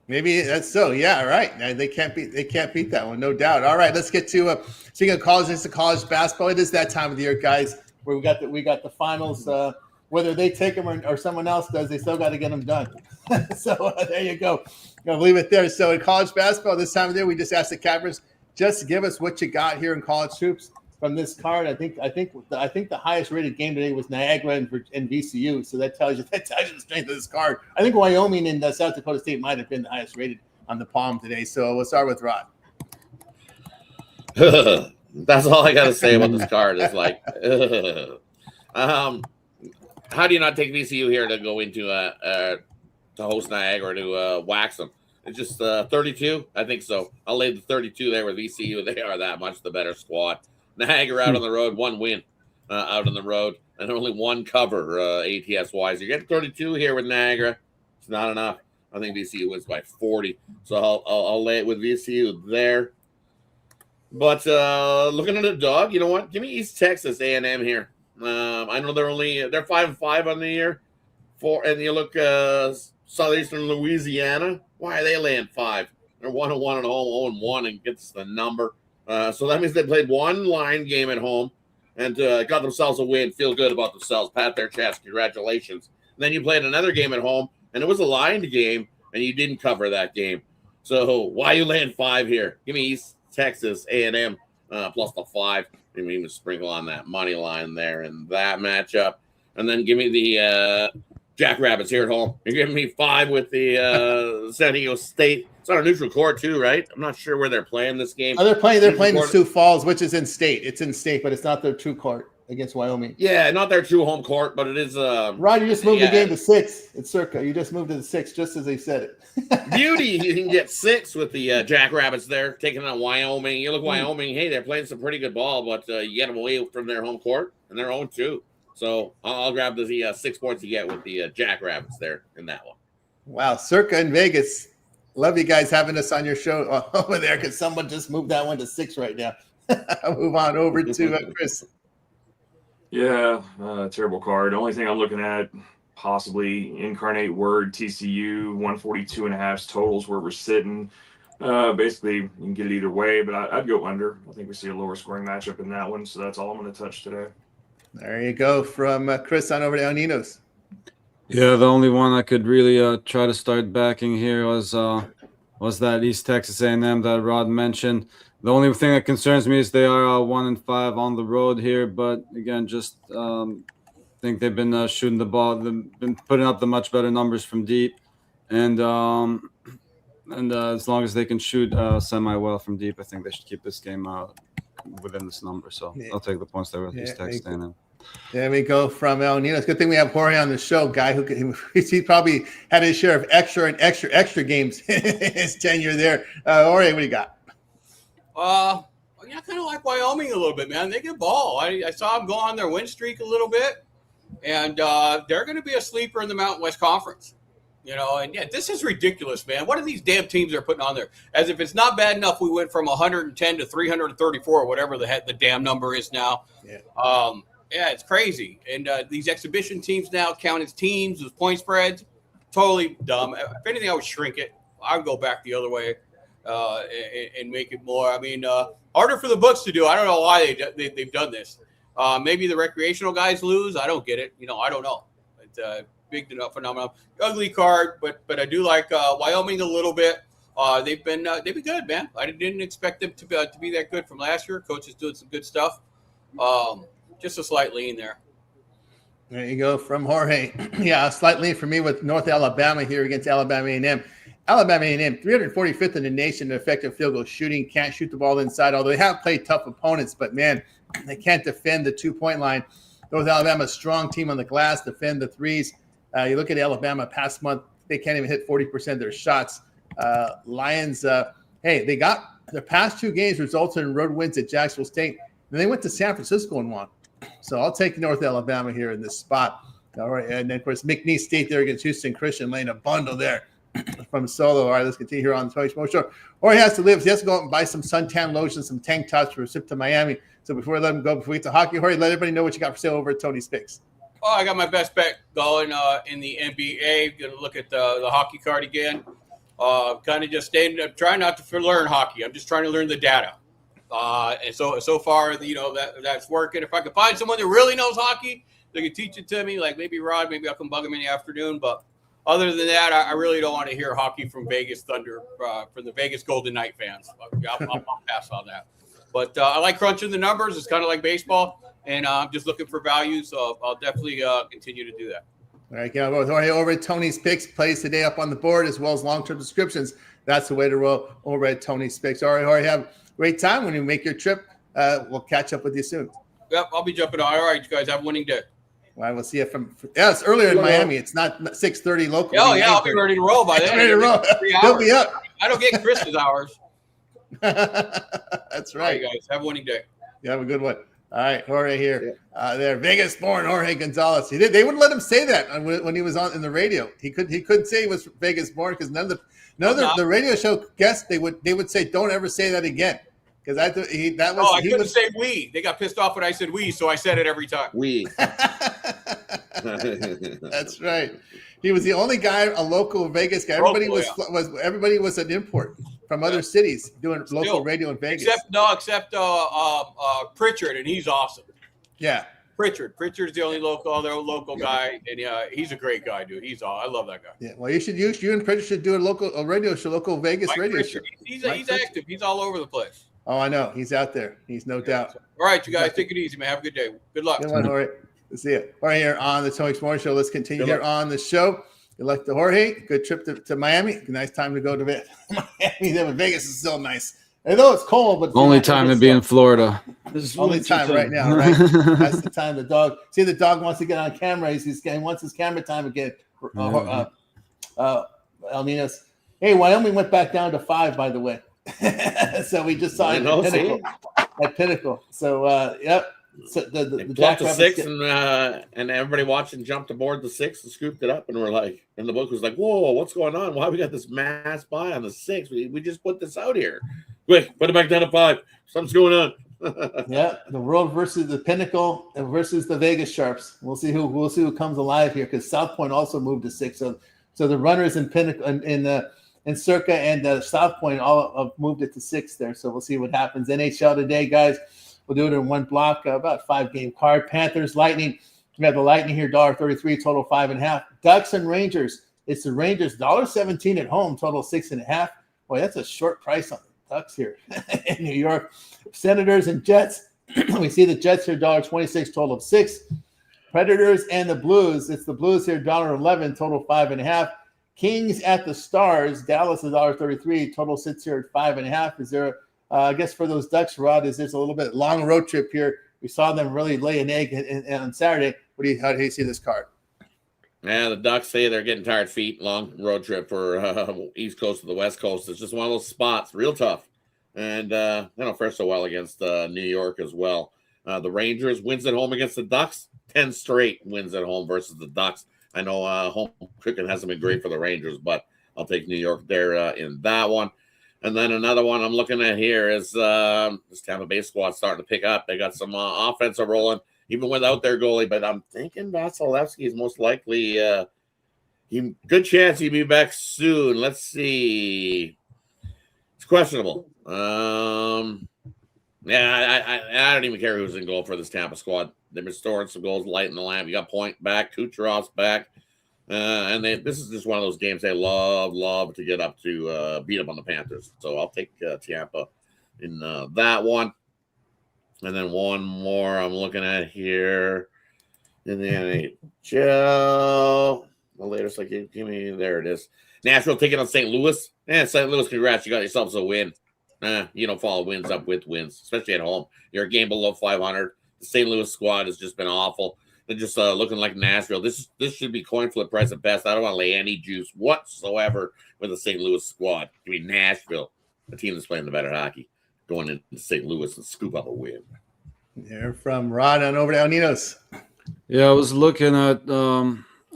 [SPEAKER 1] Maybe that's so. Yeah, right. They can't beat that one, no doubt. All right, let's get to speaking of college. It's the college basketball. It is that time of the year, guys, where we got the finals. Whether they take them or someone else does, they still got to get them done. So there you go. I'll leave it there. So in college basketball, this time of year, we just asked the cappers just give us what you got here in college hoops from this card. I think the highest rated game today was Niagara and VCU. So that tells you the strength of this card. I think Wyoming and South Dakota State might have been the highest rated on the palm today. So we'll start with Rod.
[SPEAKER 2] That's all I got to say about this card. Is like, how do you not take VCU here to go into to host Niagara to wax them? It's just 32, I think so. I'll lay the 32 there with VCU. They are that much the better squad. Niagara out on the road, one win out on the road, and only one cover ATS wise. You get 32 here with Niagara. It's not enough. I think VCU wins by 40, so I'll lay it with VCU there. But looking at the dog, you know what? Give me East Texas A&M here. I know they're 5-5 on the year. And you look Southeastern Louisiana. Why are they laying 5? They're 1-1 at home, 0-1, and gets the number. So that means they played one line game at home and got themselves a win. Feel good about themselves. Pat their chest. Congratulations. And then you played another game at home, and it was a lined game, and you didn't cover that game. So why are you laying 5 here? Give me East Texas A&M plus the 5. Maybe even sprinkle on that money line there in that matchup. And then give me the Jackrabbits here at home. You're giving me 5 with the San Diego State. It's on a neutral court too, right? I'm not sure where they're playing this game.
[SPEAKER 1] Oh, they're playing in Sioux Falls, which is in state. It's in state, but it's not their true court against Wyoming.
[SPEAKER 2] Yeah, not their true home court, but it is.
[SPEAKER 1] Rod, you just moved the game to 6. It's Circa. You just moved to the 6, just as they said it.
[SPEAKER 2] Beauty, you can get 6 with the Jackrabbits there, taking on Wyoming. You look Wyoming, hey, they're playing some pretty good ball, but you get them away from their home court, and they're 0-2. So I'll grab the 6 points you get with the Jackrabbits there in that one.
[SPEAKER 1] Wow, Circa in Vegas. Love you guys having us on your show over there because someone just moved that one to 6 right now. I'll move on over to Chris.
[SPEAKER 3] Yeah, terrible card. The only thing I'm looking at, possibly Incarnate Word, TCU, 142.5 totals where we're sitting. Basically, you can get it either way, but I'd go under. I think we see a lower scoring matchup in that one, so that's all I'm going to touch today.
[SPEAKER 1] There you go from Chris on over to El Ninos.
[SPEAKER 4] Yeah, the only one I could really try to start backing here was that East Texas A&M that Rod mentioned. The only thing that concerns me is they are 1-5 on the road here, but again, just think they've been shooting the ball. They've been putting up the much better numbers from deep, and as long as they can shoot semi well from deep, I think they should keep this game within this number. So I'll take the points there with East Texas A&M.
[SPEAKER 1] There we go from El Nino. It's a good thing we have Jorge on the show, guy he probably had his share of extra games in his tenure there. Jorge, what do you got?
[SPEAKER 5] Yeah, I kind of like Wyoming a little bit, man. They get ball. I saw them go on their win streak a little bit, and they're going to be a sleeper in the Mountain West Conference. You know, and yeah, this is ridiculous, man. What are these damn teams they're putting on there? As if it's not bad enough, we went from 110 to 334, whatever the damn number is now. Yeah. Yeah, it's crazy. And these exhibition teams now count as teams, as point spreads. Totally dumb. If anything, I would shrink it. I would go back the other way and make it more. I mean, harder for the books to do. I don't know why they've done this. Maybe the recreational guys lose. I don't get it. You know, I don't know. It's a big enough phenomenon. Ugly card, but I do like Wyoming a little bit. They've been good, man. I didn't expect them to be that good from last year. Coach is doing some good stuff. Just a slight lean there.
[SPEAKER 1] There you go from Jorge. Yeah, a slight lean for me with North Alabama here against Alabama A&M. Alabama A&M, 345th in the nation in effective field goal shooting. Can't shoot the ball inside, although they have played tough opponents. But, man, they can't defend the 2-point line. North Alabama, strong team on the glass, defend the threes. You look at Alabama past month, they can't even hit 40% of their shots. Lions, they got their past 2 games resulted in road wins at Jacksonville State. Then they went to San Francisco and won. So I'll take North Alabama here in this spot. All right. And then, of course, McNeese State there against Houston Christian laying a bundle there. from Solo. All right, let's continue here on the Tony Smoke Show. Or he has to live. He has to go out and buy some suntan lotion, some tank tops for a trip to Miami. So before we let him go, before we get to hockey, Jorge, let everybody know what you got for sale over at Tony's Picks.
[SPEAKER 5] Oh, I got my best bet going in the NBA. Going to look at the hockey card again. Kind of just trying not to learn hockey. I'm just trying to learn the data. And so far, that's working. If I could find someone that really knows hockey, they can teach it to me. Like maybe Rod, maybe I'll come bug him in the afternoon. But other than that, I really don't want to hear hockey from Vegas Thunder, from the Vegas Golden Knight fans. I'll pass on that. But I like crunching the numbers. It's kind of like baseball, and I'm just looking for value. So I'll definitely continue to do that.
[SPEAKER 1] All right, go with Jorge over at Tony's Picks. Plays today up on the board as well as long-term subscriptions. That's the way to roll over at Tony's Picks. All right, Jorge, have a great time when you make your trip. We'll catch up with you soon.
[SPEAKER 5] Yep, I'll be jumping on. All right, you guys have a winning day.
[SPEAKER 1] Well, we'll see you it's earlier in Miami. It's not 6:30 local.
[SPEAKER 5] Oh, yeah, I'll be ready to roll by then.
[SPEAKER 1] Ready to roll. He'll be up.
[SPEAKER 5] I don't get Chris's hours.
[SPEAKER 1] That's right.
[SPEAKER 5] All right, guys. Have a winning day.
[SPEAKER 1] You have a good one. All right, Jorge here. There, Vegas-born Jorge Gonzalez. They wouldn't let him say that when he was on in the radio. He couldn't say he was Vegas-born because none of the radio show guests they would say don't ever say that again because I couldn't
[SPEAKER 5] say we. They got pissed off when I said we, so I said it every time.
[SPEAKER 2] We.
[SPEAKER 1] That's right. He was the only guy, a local Vegas guy. Everybody was an import from other cities doing local radio in Vegas.
[SPEAKER 5] Except Pritchard, and he's awesome.
[SPEAKER 1] Yeah.
[SPEAKER 5] Pritchard's the only local guy, and he's a great guy, dude. I love that guy.
[SPEAKER 1] Yeah. Well, you and Pritchard should do a radio show, local Vegas
[SPEAKER 5] Mike
[SPEAKER 1] radio
[SPEAKER 5] Pritchard,
[SPEAKER 1] show.
[SPEAKER 5] He's active. He's all over the place.
[SPEAKER 1] Oh, I know. He's out there. He's no doubt.
[SPEAKER 5] All right, you guys, take it easy, man. Have a good day. Good luck.
[SPEAKER 1] Good one, Jorge. We'll see you. All right, here on the Tony Morning Show. Let's continue here on the show. Good luck to Jorge. Good trip to Miami. Nice time to go to Miami. There, but Vegas is still nice. And though it's cold, but
[SPEAKER 4] only time to be in Florida.
[SPEAKER 1] This is only time right now, right? That's the time the dog. See, the dog wants to get on camera. He wants his camera time again. El Ninos. Hey, Wyoming went back down to 5, by the way. So we just saw it at Pinnacle. So yep. So the
[SPEAKER 2] dropped the 6 and everybody watching jumped aboard the 6 and scooped it up, and we're like, and the book was like, whoa, what's going on? Why we got this mass buy on the 6? We just put this out here. Quick, put it back down to 5. Something's going on.
[SPEAKER 1] Yeah, the World versus the Pinnacle versus the Vegas Sharps. We'll see who comes alive here because South Point also moved to 6. So the runners in Pinnacle in Circa and South Point all moved it to 6 there. So we'll see what happens. NHL today, guys. We'll do it in one block, about 5-game card. Panthers, Lightning. We have the Lightning here, $1.33, total 5.5. Ducks and Rangers. It's the Rangers, $1.17 at home, total 6.5. Boy, that's a short price on the Ducks here in New York. Senators and Jets. We see the Jets here, $1.26, total of 6. Predators and the Blues. It's the Blues here, $1.11, total 5.5. Kings at the Stars. Dallas is $1.33, total sits here at 5.5. Is there I guess for those Ducks, Rod, is there's a little bit long road trip here. We saw them really lay an egg on Saturday. How do you see this card?
[SPEAKER 2] Yeah, the Ducks say they're getting tired feet. Long road trip for East Coast to the West Coast. It's just one of those spots, real tough. And they don't fare so well against New York as well. The Rangers wins at home against the Ducks. 10 straight wins at home versus the Ducks. I know home cooking hasn't been great for the Rangers, but I'll take New York there in that one. And then another one I'm looking at here is this Tampa Bay squad starting to pick up. They got some offense rolling, even without their goalie. But I'm thinking Vasilevsky is most likely good chance he'll be back soon. Let's see. It's questionable. I don't even care who's in goal for this Tampa squad. They've been storing some goals, lighting the lamp. You got Point back, Kucherov's back. And this is just one of those games they love to get up to beat up on the Panthers. So I'll take Tampa in that one. And then one more I'm looking at here in the NHL. The latest, give me, there it is. Nashville taking on St. Louis. St. Louis, congrats. You got yourselves a win. You don't follow wins up with wins, especially at home. You're a game below 500. The St. Louis squad has just been awful. They're just looking like Nashville. This should be coin flip price at best. I don't want to lay any juice whatsoever with the St. Louis squad. Give me Nashville, the team that's playing the better hockey, going into St. Louis and scoop up a win.
[SPEAKER 1] Here from Rod on over to El Ninos.
[SPEAKER 4] Yeah, I was looking at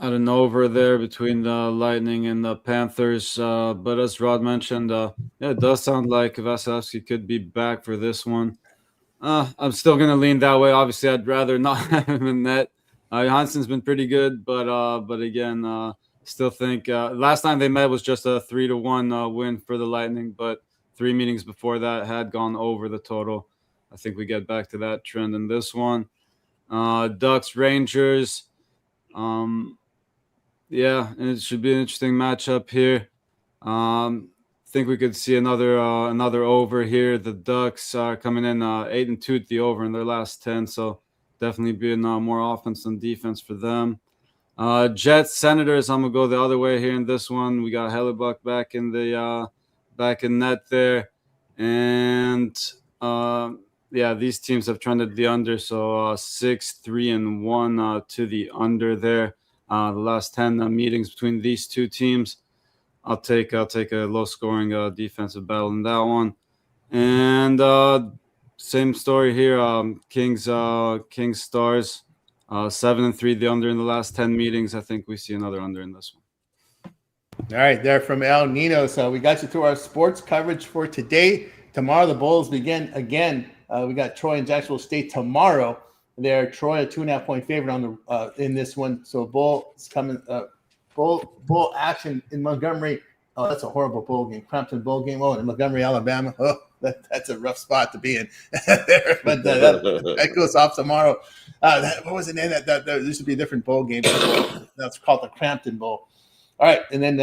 [SPEAKER 4] at an over there between the Lightning and the Panthers. But as Rod mentioned, yeah, it does sound like Vasilevsky could be back for this one. I'm still going to lean that way. Obviously, I'd rather not have him in net. Johansson's been pretty good, but again, still think last time they met was just a 3-1 win for the Lightning, but 3 meetings before that had gone over the total. I think we get back to that trend in this one. Ducks, Rangers. Yeah, and it should be an interesting matchup here. Think we could see another over here. The Ducks are coming in 8-2 at the over in their last 10, so definitely being more offense than defense for them. Jets, Senators. I'm gonna go the other way here in this one. We got Hellebuck back in net there, and yeah, these teams have trended the under, so 6-3-1 to the under there. The last 10 meetings between these two teams. I'll take a low-scoring defensive battle in that one. And same story here. Kings Stars, 7-3 the under in the last 10 meetings. I think we see another under in this one.
[SPEAKER 1] All right, there from El Nino. So we got you through our sports coverage for today. Tomorrow the Bulls begin again. We got Troy and Jacksonville State tomorrow. They're Troy a 2.5-point favorite on the in this one. So Bull is coming. Bull action in Montgomery. Oh, that's a horrible bowl game. Crampton bowl game. Oh, in Montgomery, Alabama. Oh, that's a rough spot to be in. But that goes off tomorrow. What was the name? That there used to be a different bowl game. That's called the Crampton Bowl. All right, and then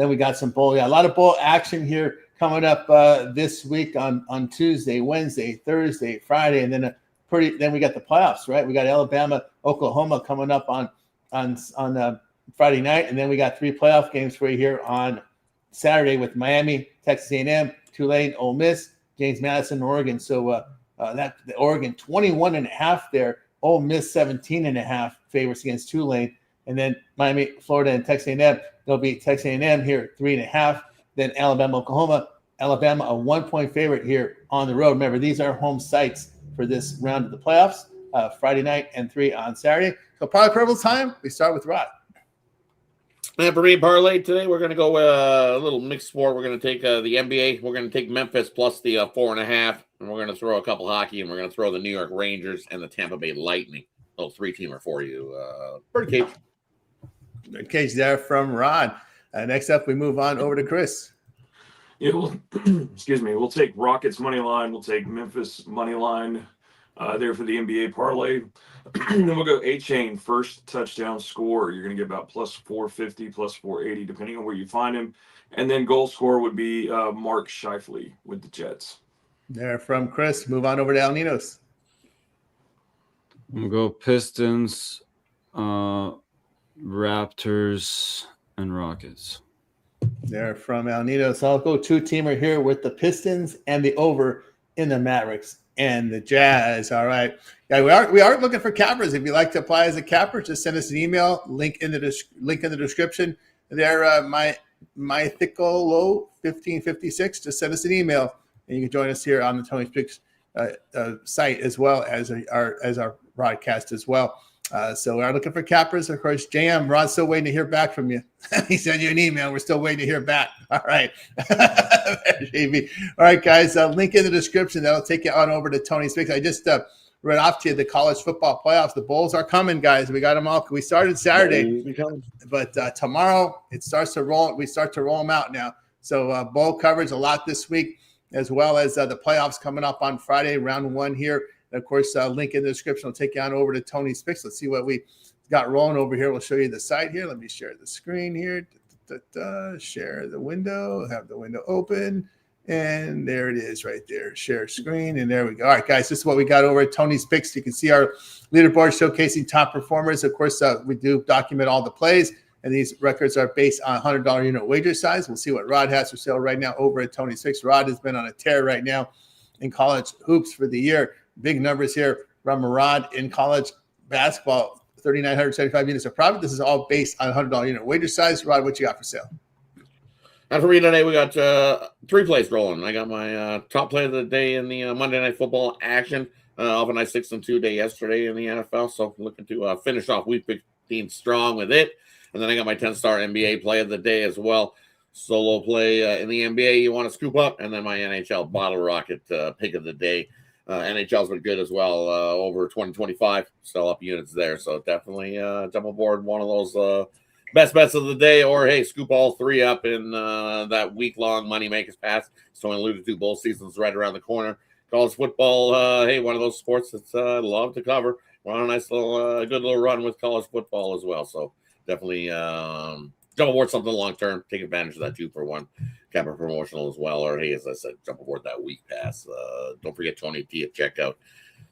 [SPEAKER 1] we got some bowl. Yeah, a lot of bowl action here coming up this week on Tuesday, Wednesday, Thursday, Friday, and then then we got the playoffs. Right, we got Alabama, Oklahoma coming up on Friday night, and then we got 3 playoff games for you here on Saturday with Miami, Texas A&M, Tulane, Ole Miss, James Madison, Oregon. So that the Oregon 21.5 there, Ole Miss 17.5 favorites against Tulane, and then Miami, Florida, and Texas A&M. They'll be Texas A&M here 3.5. Then Alabama, Oklahoma. Alabama a 1-point favorite here on the road. Remember, these are home sites for this round of the playoffs. Friday night and 3 on Saturday. So parlay purple time. We start with Rod.
[SPEAKER 2] And for me, parlay today, we're going to go a little mixed sport. We're going to take the NBA. We're going to take Memphis plus the 4.5, and we're going to throw a couple hockey, and we're going to throw the New York Rangers and the Tampa Bay Lightning. Little 3-teamer for you. Pretty cage.
[SPEAKER 1] Good case there from Rod. Next up, we move on over to Chris.
[SPEAKER 3] Yeah, excuse me. We'll take Rockets money line. We'll take Memphis money line there for the NBA parlay. Then we'll go A-Chain first touchdown score. You're going to get about plus 450, plus 480, depending on where you find him. And then goal score would be Mark Scheifele with the Jets.
[SPEAKER 1] There from Chris. Move on over to El Ninos.
[SPEAKER 4] We'll go Pistons, Raptors, and Rockets.
[SPEAKER 1] There from El Ninos. I'll go 2-teamer here with the Pistons and the over in the Mavericks and the Jazz. All right. Yeah, we are looking for cappers. If you'd like to apply as a capper, just send us an email. Link in the description. There, mythicolo 1556. Just send us an email, and you can join us here on the Tony's Picks site as well as our broadcast as well. So we are looking for cappers. Of course, JM, Rod's still waiting to hear back from you. He sent you an email. We're still waiting to hear back. All right. JB. All right, guys. Link in the description. That'll take you on over to Tony's Picks. I just read off to you the college football playoffs. The Bulls are coming, guys. We got them all. We started Saturday, but tomorrow it starts to roll. We start to roll them out now. So bowl coverage a lot this week, as well as the playoffs coming up on Friday, round 1 here. And of course, link in the description will take you on over to Tony's Picks. Let's see what we got rolling over here. We'll show you the site here. Let me share the screen here. Share the window. Have the window open. And there it is right there. Share screen. And there we go. All right, guys, this is what we got over at Tony's Picks. You can see our leaderboard showcasing top performers. Of course, we do document all the plays. And these records are based on $100 unit wager size. We'll see what Rod has for sale right now over at Tony's Picks. Rod has been on a tear right now in college hoops for the year. Big numbers here from Rod in college basketball, 3,975 units of profit. This is all based on $100 unit wager size. Rod, what you got for sale?
[SPEAKER 2] And for me today, we got 3 plays rolling. I got my top play of the day in the Monday Night Football action. Off a nice 6-2 day yesterday in the NFL. So looking to finish off Week 15 strong with it. And then I got my 10-star NBA play of the day as well. Solo play in the NBA you want to scoop up, and then my NHL bottle rocket pick of the day. NHL's been good as well, over 2025 sell up units there. So definitely jump aboard one of those best bets of the day, or hey, scoop all three up in that week-long Money Makers Pass. So I alluded to, bowl season's right around the corner. College football, hey, one of those sports that's love to cover. We're on a nice little, good little run with college football as well. So definitely jump aboard something long term. Take advantage of that 2-for-1 Capper promotional as well. Or hey, as I said, jump aboard that week pass. Don't forget Tony T at checkout.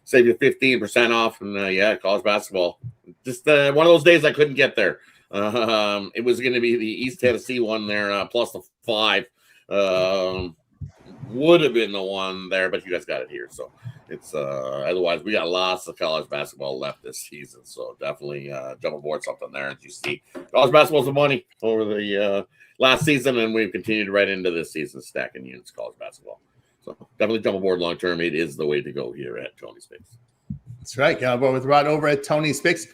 [SPEAKER 2] Save you 15% off. And yeah, college basketball. Just one of those days I couldn't get there. It was going to be the East Tennessee one there, plus the 5. Would have been the one there, but you guys got it here. So it's otherwise we got lots of college basketball left this season. So definitely jump aboard something there. As you see, college basketball's the money over the last season, and we've continued right into this season stacking units college basketball. So definitely jump aboard long term. It is the way to go here at Tony's Picks.
[SPEAKER 1] That's right. Get on board with Rod over at Tony's Picks.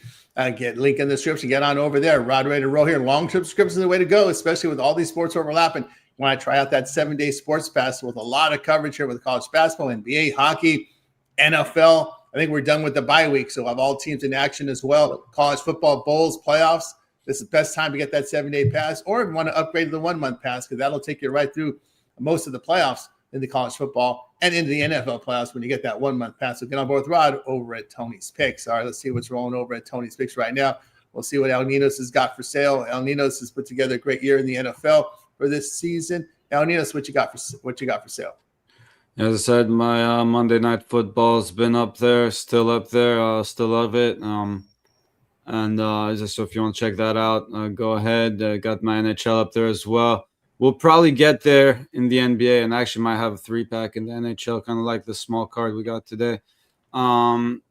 [SPEAKER 1] Get link in the description. Get on over there. Rod ready to roll here. Long-term subscriptions is the way to go, especially with all these sports overlapping. When I try out that 7-day sports pass with a lot of coverage here with college basketball, NBA, hockey, NFL. I think we're done with the bye week, so we'll have all teams in action as well. College football, bowls, playoffs. This is the best time to get that 7-day pass, or if you want to upgrade to the 1-month pass, because that'll take you right through most of the playoffs in the college football and into the NFL playoffs when you get that 1-month pass. So get on board with Rod over at Tony's Picks. All right, let's see what's rolling over at Tony's Picks right now. We'll see what El Ninos has got for sale. El Ninos has put together a great year in the NFL for this season. El Ninos, what you got for sale?
[SPEAKER 4] As I said, my Monday Night Football's been up there, still up there, still love it. So if you want to check that out, go ahead. Got my NHL up there as well. We'll probably get there in the NBA, and actually might have a 3-pack in the NHL, kind of like the small card we got today. And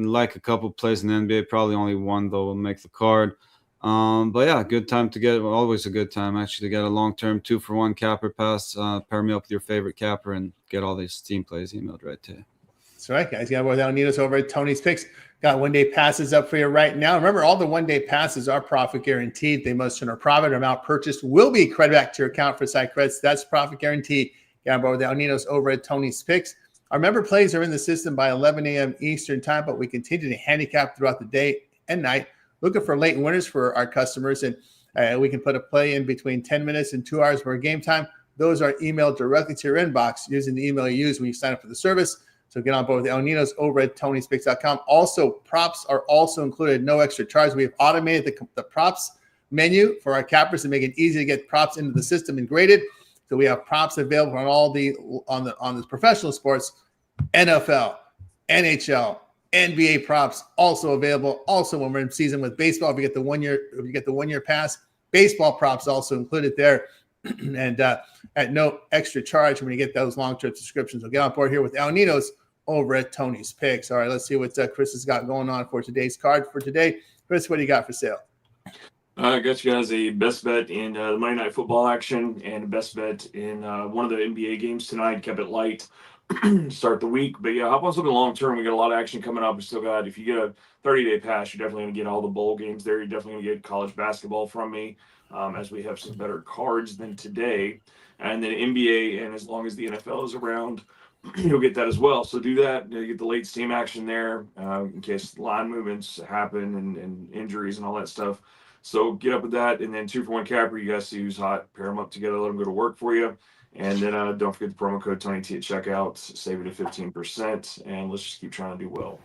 [SPEAKER 4] like a couple plays in the NBA, probably only one though will make the card. But yeah, good time to get. Always a good time actually to get a long-term 2-for-1 capper pass. Pair me up with your favorite capper and get all these team plays emailed right to you.
[SPEAKER 1] That's right, guys. Yeah, El Ninos over at Tony's Picks. Got 1-day passes up for you right now. Remember, all the 1-day passes are profit guaranteed. They must turn a profit or amount purchased will be credited back to your account for site credits. That's profit guaranteed. Get on board with El Ninos over at Tony's Picks. Our member plays are in the system by 11 a.m. Eastern time, but we continue to handicap throughout the day and night, looking for late winners for our customers. And we can put a play in between 10 minutes and 2 hours for game time. Those are emailed directly to your inbox using the email you use when you sign up for the service. So get on board with El Ninos over at Tony'sPicks.com. Also, props are also included, no extra charge. We have automated the props menu for our cappers to make it easy to get props into the system and graded. So we have props available on the professional sports, NFL, NHL, NBA props also available. Also, when we're in season with baseball, if you get the 1-year pass, baseball props also included there, and at no extra charge when you get those long-term subscriptions. So get on board here with El Ninos over at Tony's Picks. All right, let's see what Chris has got going on for today's card for today. Chris, what do you got for sale?
[SPEAKER 3] I got you guys a best bet in the Monday Night Football action and a best bet in one of the NBA games tonight. Kept it light. Start the week, but yeah, hop on something long term. We got a lot of action coming up. We still got, if you get a 30-day pass, you're definitely gonna get all the bowl games there. You're definitely gonna get college basketball from me, as we have some better cards than today, and then NBA. And as long as the NFL is around, you'll get that as well. So do that. You get the late steam action there in case line movements happen and injuries and all that stuff. So get up with that, and then 2-for-1 capper. You guys see who's hot. Pair them up together. Let them go to work for you. And then don't forget the promo code TonyT at checkout. Save it to 15%. And let's just keep trying to do well.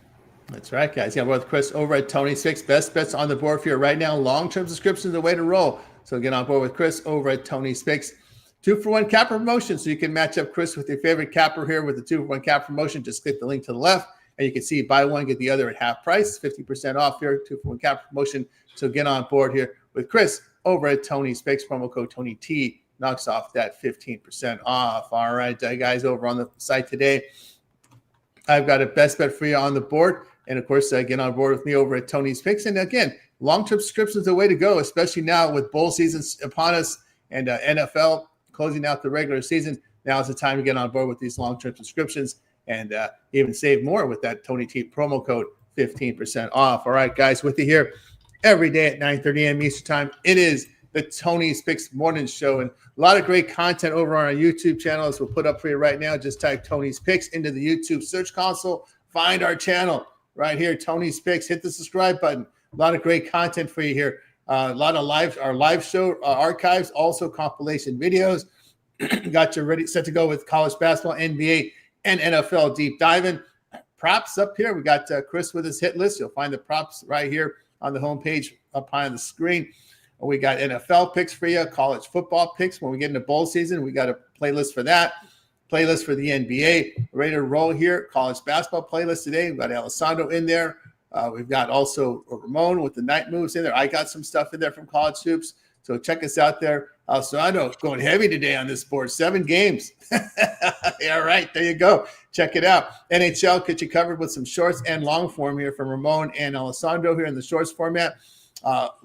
[SPEAKER 1] That's right, guys. Yeah, we're with Chris over at Tony's Picks. Best bets on the board for you right now. Long-term subscriptions are the way to roll. So get on board with Chris over at Tony's Picks. 2-for-1 capper promotion. So you can match up Chris with your favorite capper here with the 2-for-1 capper promotion. Just click the link to the left, and you can see buy one, get the other at half price. 50% off here, 2-for-1 capper promotion. So get on board here with Chris over at Tony's Picks. Promo code TonyT knocks off that 15% off. All right, guys, over on the site today, I've got a best bet for you on the board. And, of course, get on board with me over at Tony's Picks. And, again, long-term subscriptions are the way to go, especially now with bowl seasons upon us and NFL closing out the regular season. Now is the time to get on board with these long-term subscriptions and even save more with that Tony T promo code, 15% off. All right, guys, with you here every day at 9:30 a.m. Eastern Time. It is the Tony's Picks Morning Show, and a lot of great content over on our YouTube channel as we'll put up for you right now. Just type Tony's Picks into the YouTube search console. Find our channel right here, Tony's Picks. Hit the subscribe button. A lot of great content for you here. A lot of our live show archives, also compilation videos. Got you ready, set to go with college basketball, NBA, and NFL deep diving. Props up here. We got Chris with his hit list. You'll find the props right here on the homepage up high on the screen. We got NFL picks for you, college football picks. When we get into bowl season, we got a playlist for that, playlist for the NBA. We're ready to roll here. College basketball playlist today. We've got Alessandro in there. We've got also Ramon with the night moves in there. I got some stuff in there from college hoops. So check us out there. Alessandro going heavy today on this board. 7 games. Yeah, right. There you go. Check it out. NHL gets you covered with some shorts and long form here from Ramon and Alessandro here in the shorts format.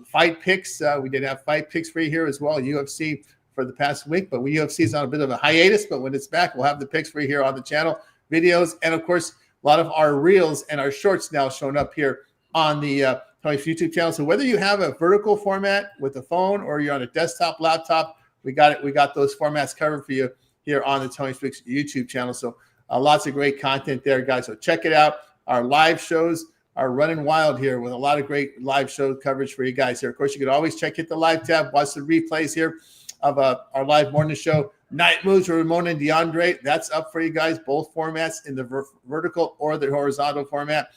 [SPEAKER 1] Fight picks. We did have fight picks for you here as well. UFC for the past week, but UFC is on a bit of a hiatus. But when it's back, we'll have the picks for you here on the channel, videos, and of course, a lot of our reels and our shorts now showing up here on the Tony's YouTube channel. So whether you have a vertical format with a phone or you're on a desktop, laptop, we got it. We got those formats covered for you here on the Tony's Picks YouTube channel. So lots of great content there, guys. So check it out. Our live shows are running wild here with a lot of great live show coverage for you guys here. Of course, you can always hit the live tab, watch the replays here of our live morning show. Night Moves with Ramon and DeAndre. That's up for you guys, both formats in the vertical or the horizontal format.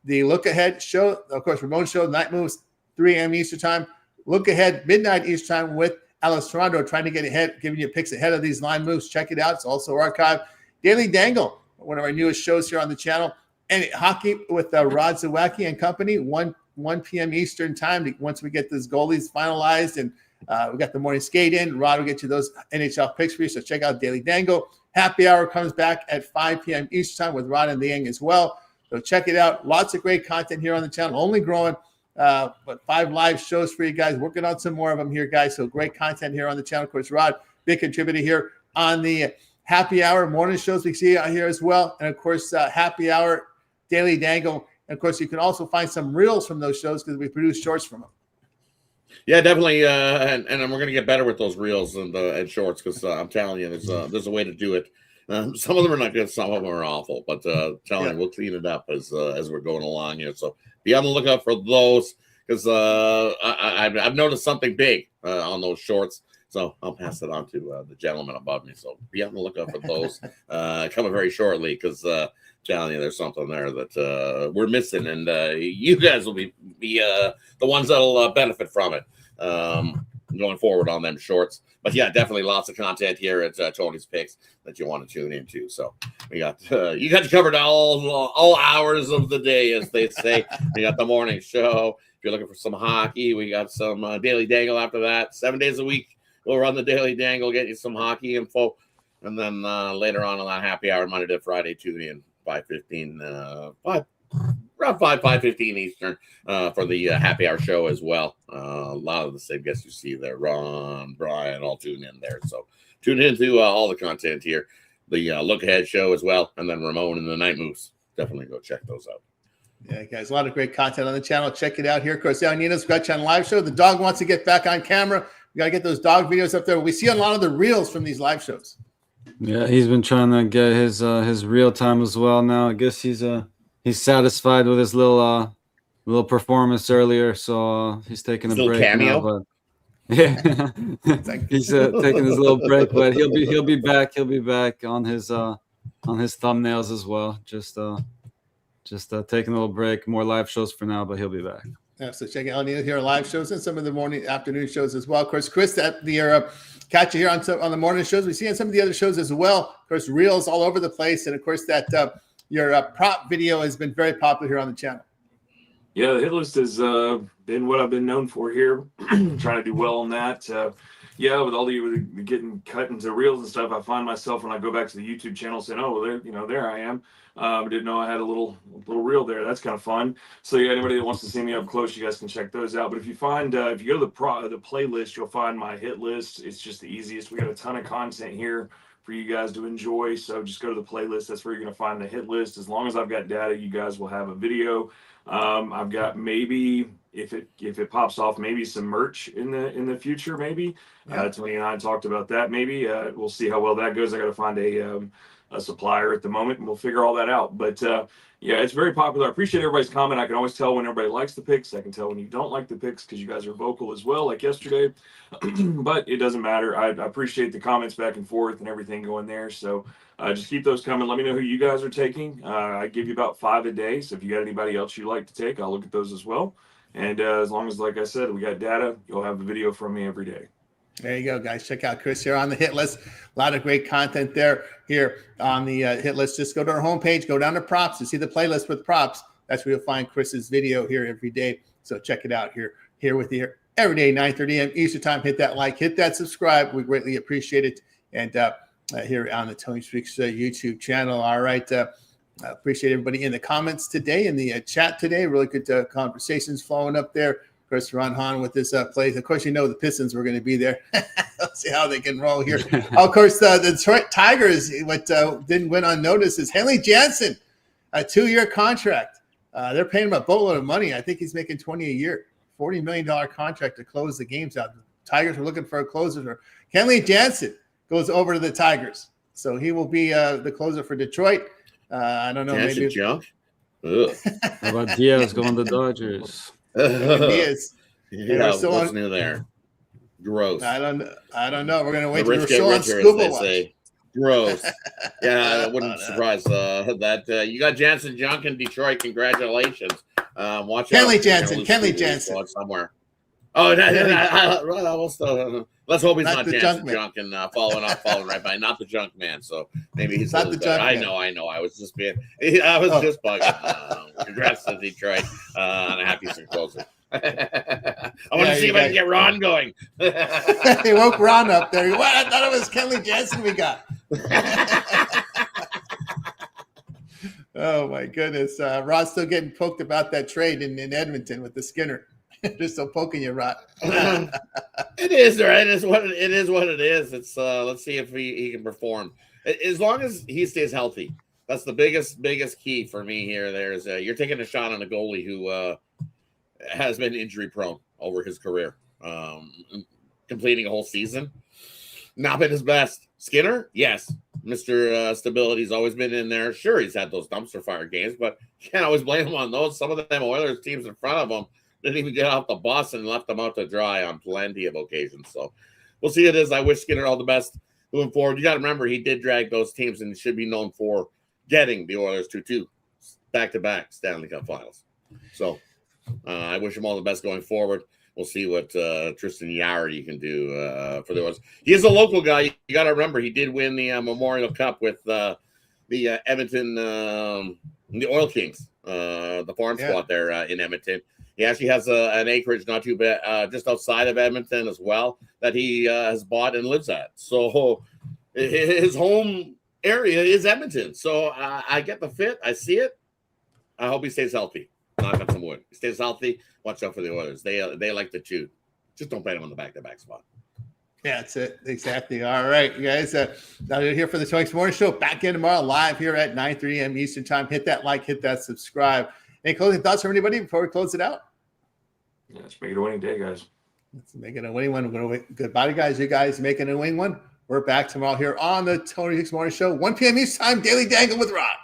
[SPEAKER 1] The Look Ahead show, of course, Ramon show, Night Moves, 3 a.m. Eastern Time. Look Ahead, midnight Eastern Time with Alessandro trying to get ahead, giving you picks ahead of these line moves. Check it out. It's also archived. Daily Dangle, one of our newest shows here on the channel. And hockey with Rod Zawacki and company, 1 p.m. Eastern Time. Once we get those goalies finalized and we got the morning skate in, Rod will get you those NHL picks for you. So check out Daily Dangle. Happy Hour comes back at 5 p.m. Eastern Time with Rod and the Yang as well. So check it out. Lots of great content here on the channel. Only growing, but 5 live shows for you guys. Working on some more of them here, guys. So great content here on the channel. Of course, Rod, big contributor here on the Happy Hour morning shows we see out here as well. And of course, Happy Hour, Daily Dangle. And of course, you can also find some reels from those shows because we produce shorts from them.
[SPEAKER 2] Yeah, definitely, and we're going to get better with those reels and shorts because I'm telling you, there's a way to do it. Some of them are not good, some of them are awful, but telling you, we'll clean it up as we're going along here. So be on the lookout for those because I've noticed something big on those shorts. So I'll pass it on to the gentleman above me. So be on the lookout for those coming very shortly because telling you, there's something there that we're missing, and you guys will be the ones that'll benefit from it going forward on them shorts. But yeah, definitely lots of content here at Tony's Picks that you want to tune into. So we got you got you covered all hours of the day, as they say. We got the morning show. If you're looking for some hockey, we got some Daily Dangle after that. 7 days a week, we'll run the Daily Dangle, get you some hockey info, and then later on that Happy Hour Monday to Friday, tune in 5:15, around 5:15 Eastern for the Happy Hour show as well. A lot of the same guests you see there, Ron, Brian, all tune in there. So tune into all the content here. The Look Ahead show as well, and then Ramon and the Night Moves. Definitely go check those out.
[SPEAKER 1] Yeah, guys, a lot of great content on the channel. Check it out here. Of course, Nina's got you on live show. The dog wants to get back on camera. We got to get those dog videos up there. We see a lot of the reels from these live shows.
[SPEAKER 4] Yeah, he's been trying to get his real time as well now. I guess he's satisfied with his little performance earlier, so he's taking a break
[SPEAKER 2] cameo.
[SPEAKER 4] now. But yeah, he's taking his little break, but he'll be back. He'll be back on his thumbnails as well. Just taking a little break, more live shows for now, but he'll be back.
[SPEAKER 1] Yeah, so check out Nina here live shows and some of the morning afternoon shows as well. Of course, Chris, catch you here on the morning shows. We see on some of the other shows as well. Of course, reels all over the place, and of course that your prop video has been very popular here on the channel.
[SPEAKER 3] Yeah, the hit list has been what I've been known for here. Trying to do well on that. Yeah, with all the getting cut into reels and stuff, I find myself when I go back to the YouTube channel saying, "Oh, there I am." Didn't know I had a little reel there. That's kind of fun. So yeah, anybody that wants to see me up close, you guys can check those out. But if you find if you go to the playlist, you'll find my hit list. It's just the easiest. We got a ton of content here for you guys to enjoy. So just go to the playlist. That's where you're going to find the hit list. As long as I've got data, you guys will have a video. I've got maybe if it pops off, maybe some merch in the future. Maybe Tony and I talked about that. Maybe we'll see how well that goes. I got to find a supplier at the moment, and we'll figure all that out. But yeah, it's very popular. I appreciate everybody's comment. I can always tell when everybody likes the picks. I can tell when you don't like the picks because you guys are vocal as well, like yesterday. But it doesn't matter. I appreciate the comments back and forth and everything going there. So just keep those coming. Let me know who you guys are taking. I give you about 5 a day. So if you got anybody else you like to take, I'll look at those as well. And as long as, like I said, we got data, you'll have a video from me every day.
[SPEAKER 1] There you go, guys. Check out Chris here on the hit list. A lot of great content there here on the hit list. Just go to our homepage, go down to props to see the playlist with props. That's where you'll find Chris's video here every day. So check it out here with you every day, 9:30 a.m. Eastern time. Hit that like, hit that subscribe. We greatly appreciate it. And here on the Tony Speaks YouTube channel. All right. I appreciate everybody in the comments today, in the chat today. Really good conversations flowing up there. Of course, Ron Hahn with this plays. Of course, you know the Pistons were going to be there. Let's see how they can roll here. Of course, the Detroit Tigers, what didn't went unnoticed is Henley Jansen, a 2-year contract. They're paying him a boatload of money. I think he's making $20 a year, $40 million contract to close the games out. The Tigers were looking for a closer. Henley Jansen goes over to the Tigers. So he will be the closer for Detroit. I don't know.
[SPEAKER 2] Jansen
[SPEAKER 1] maybe
[SPEAKER 2] junk. Ugh.
[SPEAKER 4] How about Diaz going to the Dodgers?
[SPEAKER 1] Diaz.
[SPEAKER 2] Yeah,
[SPEAKER 1] still
[SPEAKER 2] what's
[SPEAKER 1] on-
[SPEAKER 2] new there? Gross.
[SPEAKER 1] I don't know. We're gonna wait
[SPEAKER 2] The
[SPEAKER 1] till we're
[SPEAKER 2] rich get
[SPEAKER 1] still on
[SPEAKER 2] richer, as
[SPEAKER 1] Scuba
[SPEAKER 2] they
[SPEAKER 1] Watch.
[SPEAKER 2] say. Gross. Yeah, I wouldn't surprise that you got Jansen junk in Detroit. Congratulations. Watch out.
[SPEAKER 1] Kenley Jansen. Kenley Jansen.
[SPEAKER 2] Somewhere. Oh, let's hope he's
[SPEAKER 1] Not
[SPEAKER 2] not
[SPEAKER 1] the
[SPEAKER 2] Jansen
[SPEAKER 1] junk man.
[SPEAKER 2] junk and falling right by. Not the junk man. So maybe he's
[SPEAKER 1] Not the junk
[SPEAKER 2] I
[SPEAKER 1] man.
[SPEAKER 2] know. I was just just bugging. Congrats to Detroit on a happy season closer. I want to see if I can get Ron going.
[SPEAKER 1] They woke Ron up there. What? I thought it was Kenley Jansen we got. Oh my goodness. Ron's still getting poked about that trade in Edmonton with the Skinner. They're still poking you, Ron.
[SPEAKER 2] It is, right? It is what it is. It's let's see if he can perform. As long as he stays healthy. That's the biggest key for me here. There's you're taking a shot on a goalie who has been injury prone over his career. Completing a whole season. Not been his best. Skinner, yes. Mr. Stability's always been in there. Sure, he's had those dumpster fire games, but you can't always blame him on those. Some of them Oilers teams in front of him didn't even get off the bus and left them out to dry on plenty of occasions. So we'll see it is. I wish Skinner all the best moving forward. You got to remember, he did drag those teams and should be known for getting the Oilers to 2 back-to-back Stanley Cup finals. So I wish him all the best going forward. We'll see what Tristan Yardy can do for the Oilers. He is a local guy. You got to remember, he did win the Memorial Cup with the Edmonton, the Oil Kings, the farm spot there in Edmonton. He actually has an acreage not too bad, just outside of Edmonton as well, that he has bought and lives at. So his home area is Edmonton. So I get the fit. I see it. I hope he stays healthy. Knock on some wood. He stays healthy. Watch out for the Oilers. They like to chew. Just don't bet him on the back-to-back spot.
[SPEAKER 1] Yeah, that's it. Exactly. All right, you guys. Now you're here for the Tony Morning Show. Back in tomorrow, live here at 9:30 a.m. Eastern Time. Hit that like, hit that subscribe. Any closing thoughts from anybody before we close it out?
[SPEAKER 3] Yeah, let's make it a winning day, guys.
[SPEAKER 1] Let's make it a winning one. We're going to goodbye, guys. You guys making a winning one. We're back tomorrow here on the Tony Morning Show, 1 p.m. Eastern Time. Daily Dangle with Rod.